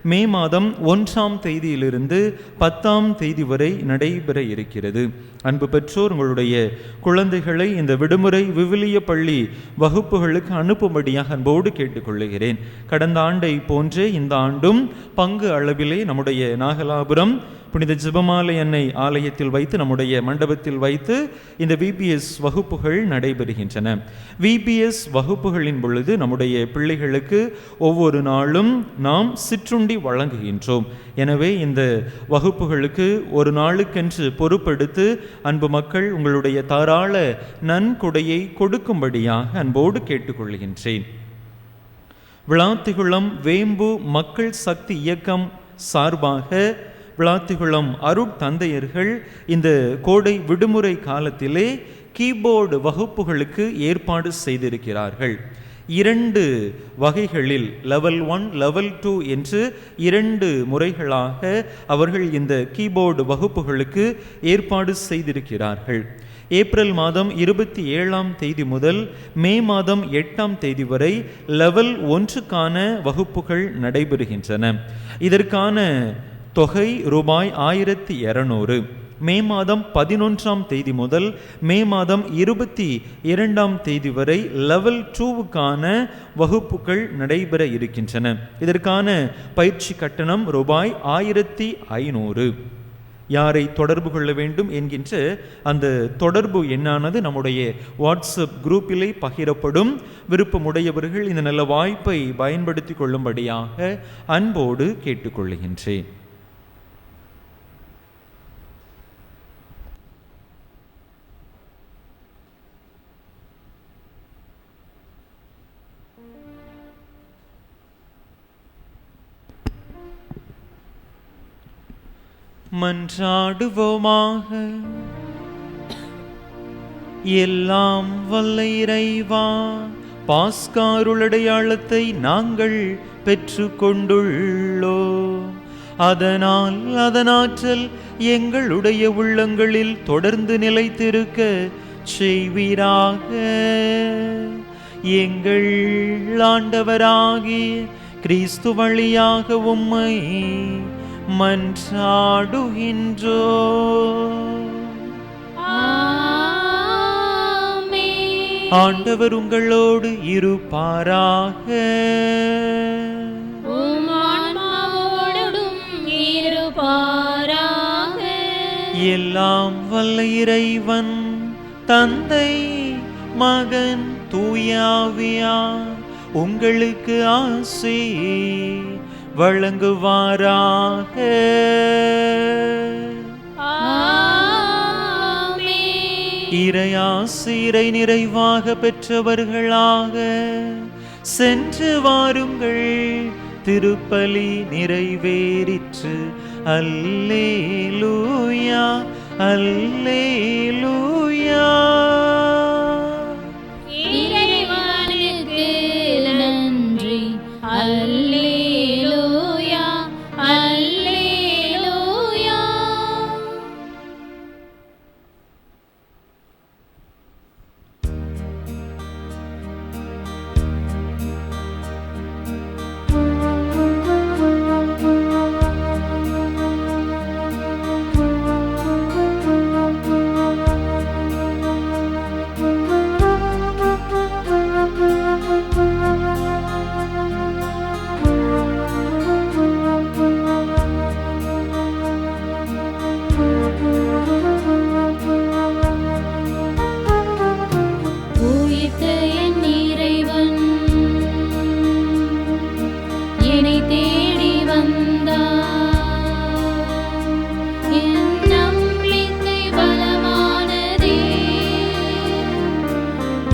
மே மாதம் 1ஆம் தேதியிலிருந்து 10ஆம் தேதி வரை நடைபெற இருக்கிறது. அன்பு பெற்றோர் உங்களுடைய குழந்தைகளை இந்த விடுமுறை விவிலிய பள்ளி வகுப்புகளுக்கு அனுப்பும்படியாக அன்போடு கேட்டுக்கொள்கிறேன். கடந்த ஆண்டை போன்றே இந்த ஆண்டும் பங்கு அளவிலே நம்முடைய நாகலாபுரம் புனித ஜெபமாலை அன்னை ஆலயத்தில் வைத்து, நம்முடைய மண்டபத்தில் வைத்து இந்த விபிஎஸ் வகுப்புகள் நடைபெறுகின்றன. விபிஎஸ் வகுப்புகளின் பொழுது நம்முடைய பிள்ளைகளுக்கு ஒவ்வொரு நாளும் நாம் சிற்றுண்டி வழங்குகின்றோம். எனவே இந்த வகுப்புகளுக்கு ஒரு நாளுக்கென்று பொறுப்பெடுத்து அன்பு மக்கள் உங்களுடைய தாராள நன்கொடையை கொடுக்கும்படியாக அன்போடு கேட்டுக்கொள்கின்றேன். விளாத்திகுளம் வேம்பு மக்கள் சக்தி இயக்கம் சார்பாக விளாத்திகுளம் அருட்தந்தையர்கள் இந்த கோடை விடுமுறை காலத்திலே கீபோர்டு வகுப்புகளுக்கு ஏற்பாடு செய்திருக்கிறார்கள். 2 வகைகளில் லெவல் 1, லெவல் 2 என்று 2 முறைகளாக அவர்கள் இந்த கீபோர்டு வகுப்புகளுக்கு ஏற்பாடு செய்திருக்கிறார்கள். ஏப்ரல் மாதம் 27ஆம் தேதி முதல் மே மாதம் 8ஆம் தேதி வரை லெவல் 1க்கான வகுப்புகள் நடைபெறுகின்றன. இதற்கான தொகை ரூபாய் 1200. மே மாதம் 11ஆம் தேதி முதல் மே மாதம் 22ஆம் தேதி வரை லெவல் 2க்கான வகுப்புகள் நடைபெற இருக்கின்றன. இதற்கான பயிற்சி கட்டணம் ரூபாய் 1500. யாரை தொடர்பு கொள்ள வேண்டும் என்கின்ற அந்த தொடர்பு எண்ணானது நம்முடைய வாட்ஸ்அப் குரூப்பிலே பகிரப்படும். விருப்பமுடையவர்கள் இந்த நல்ல வாய்ப்பை பயன்படுத்தி கொள்ளும்படியாக அன்போடு கேட்டுக்கொள்கின்றேன். மன்றாடுவோமாக. எல்லாம் வல்ல இறைவா, பாஸ்கா அருளடையாளத்தை நாங்கள் பெற்று கொண்டுள்ளோம். அதனால் அதனாற்றல் எங்களுடைய உள்ளங்களில் தொடர்ந்து நிலைத்திருக்க செய்வீராக. எங்கள் ஆண்டவராகிய கிறிஸ்து வழியாக உம்மை மன்றாடுகின்றோ. ஆண்டவர் உங்களோடு இருப்பாராக. எல்லாம் வல்ல இறைவன் தந்தை மகன் தூயாவியார் உங்களுக்கு ஆசி வழங்குவாராக. இறையாசிரை நிறைவாக பெற்றவர்களாக சென்று வாருங்கள். திருப்பலி நிறைவேறிற்று. அல்லேலூயா அல்லேலூயா. இறைவனுக்கு நன்றி. அல்லேலூயா அல்லேலூயா.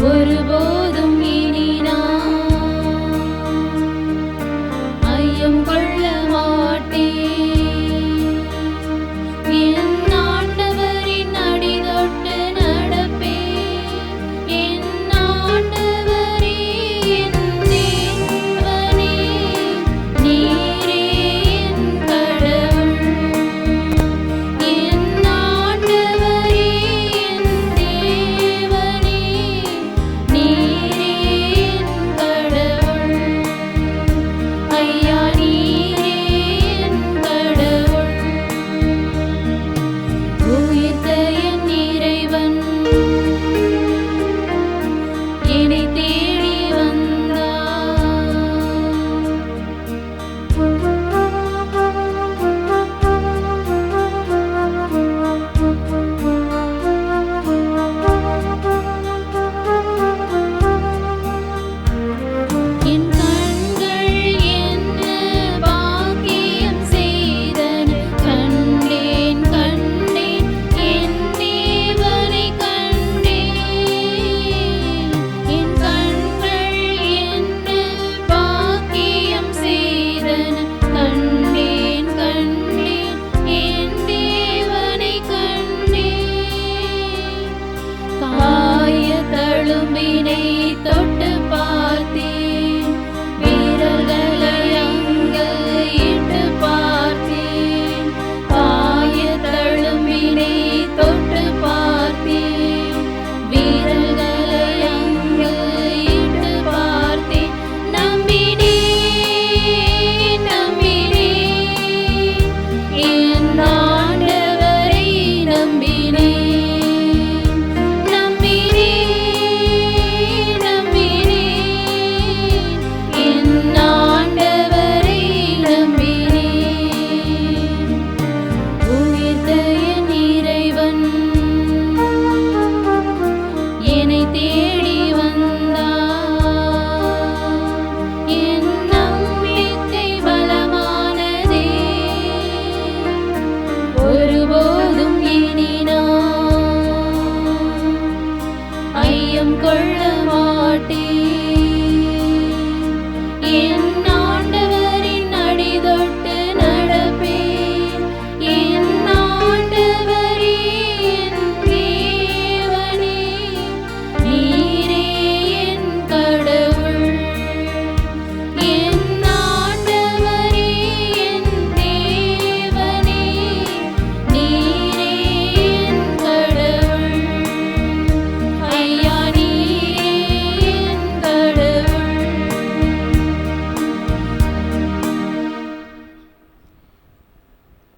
ஒருபோதும் இனி நான் ஐயம் கொள்ள மாட்டேன். என் ஆண்டவரின் அடி தொட்டு நடப்பேன். என் ஆண்டவரே என் தேவனே, நீரே என் கடவுள். என் ஆண்டவரே என் தேவனே, நீரே என் கடவுள். ஐயா நீரே என் கடவுள். உயிர்த்த என் இறைவன் என்னை தேடி வந்தார். என் கண்கள் என்ன பாக்கியம் செய்தன. கண்டேன் கண்டேன் என் தேவனை கண்டேன். என் கண்கள் என்ன பாக்கியம் செய்தன. கண்டேன் கண்டேன் என் தேவனை கண்டேன். காய தழும்பினை தொட்டு பார்த்தேன். வீரர்களை அங்கு இட்டு பார்த்தேன். காய தழும்பினை தொட்டு பார்த்தேன். வீரர்களை அங்கு இட்டு பார்த்தேன். நம்பினேன் நம்பினேன் என் ஆண்டவரை நம்பினேன். நம்பினேன் நம்பினேன் என் ஆண்டவரை நம்பினேன். உயிர்த்த என் இறைவன் என்னை தேடி வந்தார். என் நம்பிக்கை பலமானதே. ஒருபோதும் இனி நான் ஐயம் கொள்ள மாட்டேன். என் ஆண்டவரின் அடி தொட்டு நடப்பேன். என் ஆண்டவரே என் தேவனே, நீரே என் கடவுள். என் ஆண்டவரே என் தேவனே, நீரே என் கடவுள். ஐயா நீரே என் கடவுள்.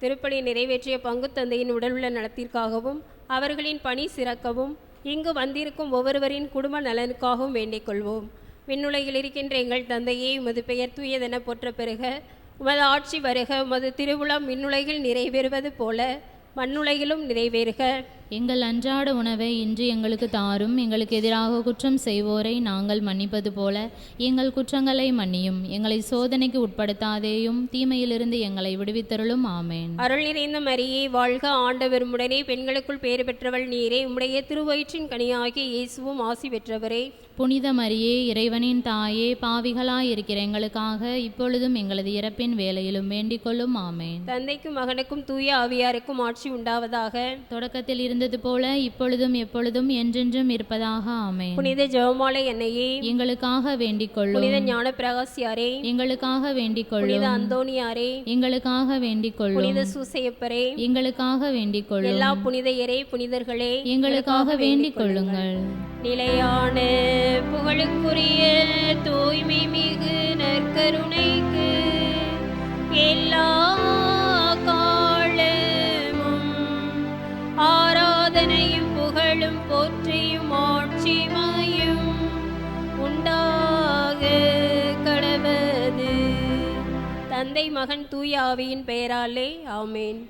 திருப்பலி நிறைவேற்றிய பங்குத்தந்தையின் உடலுள்ள நலத்திற்காகவும் அவர்களின் பணி சிறக்கவும் இங்கு வந்திருக்கும் ஒவ்வொருவரின் குடும்ப நலனுக்காகவும் வேண்டிக் கொள்வோம். விண்ணுலகில் இருக்கின்ற எங்கள் தந்தையே, உமது பெயர் தூயதென போற்ற பெறுக. உமது ஆட்சி வருக. உமது திருவுளம் விண்ணுலகில் நிறைவேறுவது போல மண்ணுலகிலும் நிறைவேறுக. எங்கள் அன்றாட உணவை இன்று எங்களுக்கு தாரும். எங்களுக்கு எதிராக குற்றம் செய்வோரை நாங்கள் மன்னிப்பது போல எங்கள் குற்றங்களை மன்னியும். எங்களை சோதனைக்கு உட்படுத்தாதேயும், தீமையிலிருந்து எங்களை விடுவித்தருளும். ஆமேன். அருள் நிறைந்த மரியே வாழ்க, ஆண்டவர் உடனே பெண்களுக்குள் பேறு பெற்றவள் நீரே. உம்முடைய திருவயிற்றின் கனியாகிய இயேசுவும் ஆசி பெற்றவரே. புனித மரியே, இறைவனின் தாயே, பாவிகளாயிருக்கிற எங்களுக்காக இப்பொழுதும் எங்களது இறப்பின் வேளையிலும் வேண்டிக் கொள்ளும். ஆமேன். தந்தைக்கும் மகனுக்கும் தூய ஆவியாருக்கும் ஆட்சி உண்டாவதாக. தொடக்கத்தில் இருந்தது போல இப்பொழுதும் எப்பொழுதும் என்றென்றும் இருப்பதாக. ஆமேன். புனித ஜெபமாலை அன்னையே, எங்களுக்காக வேண்டிக் கொள்ளும். புனித ஞான பிரகாசியாரே, எங்களுக்காக வேண்டிக் புனித கொள்ளும். அந்தோணியாரே, எங்களுக்காக வேண்டிக் கொள்ளும். புனித சூசையப்பரே, எங்களுக்காக வேண்டிக் கொள்ளும். எல்லா புனிதையரே, புனிதர்களே, எங்களுக்காக வேண்டிக் கொள்ளுங்கள். நிலையான புகழுக்குரிய தூய்மை மிகு நற்கருணைக்கு எல்லா காலமும் ஆராதனையும் புகழும் போற்றியும் ஆட்சிமையும் உண்டாக கடவது. தந்தை மகன் தூய ஆவியின் பெயராலே ஆமேன்.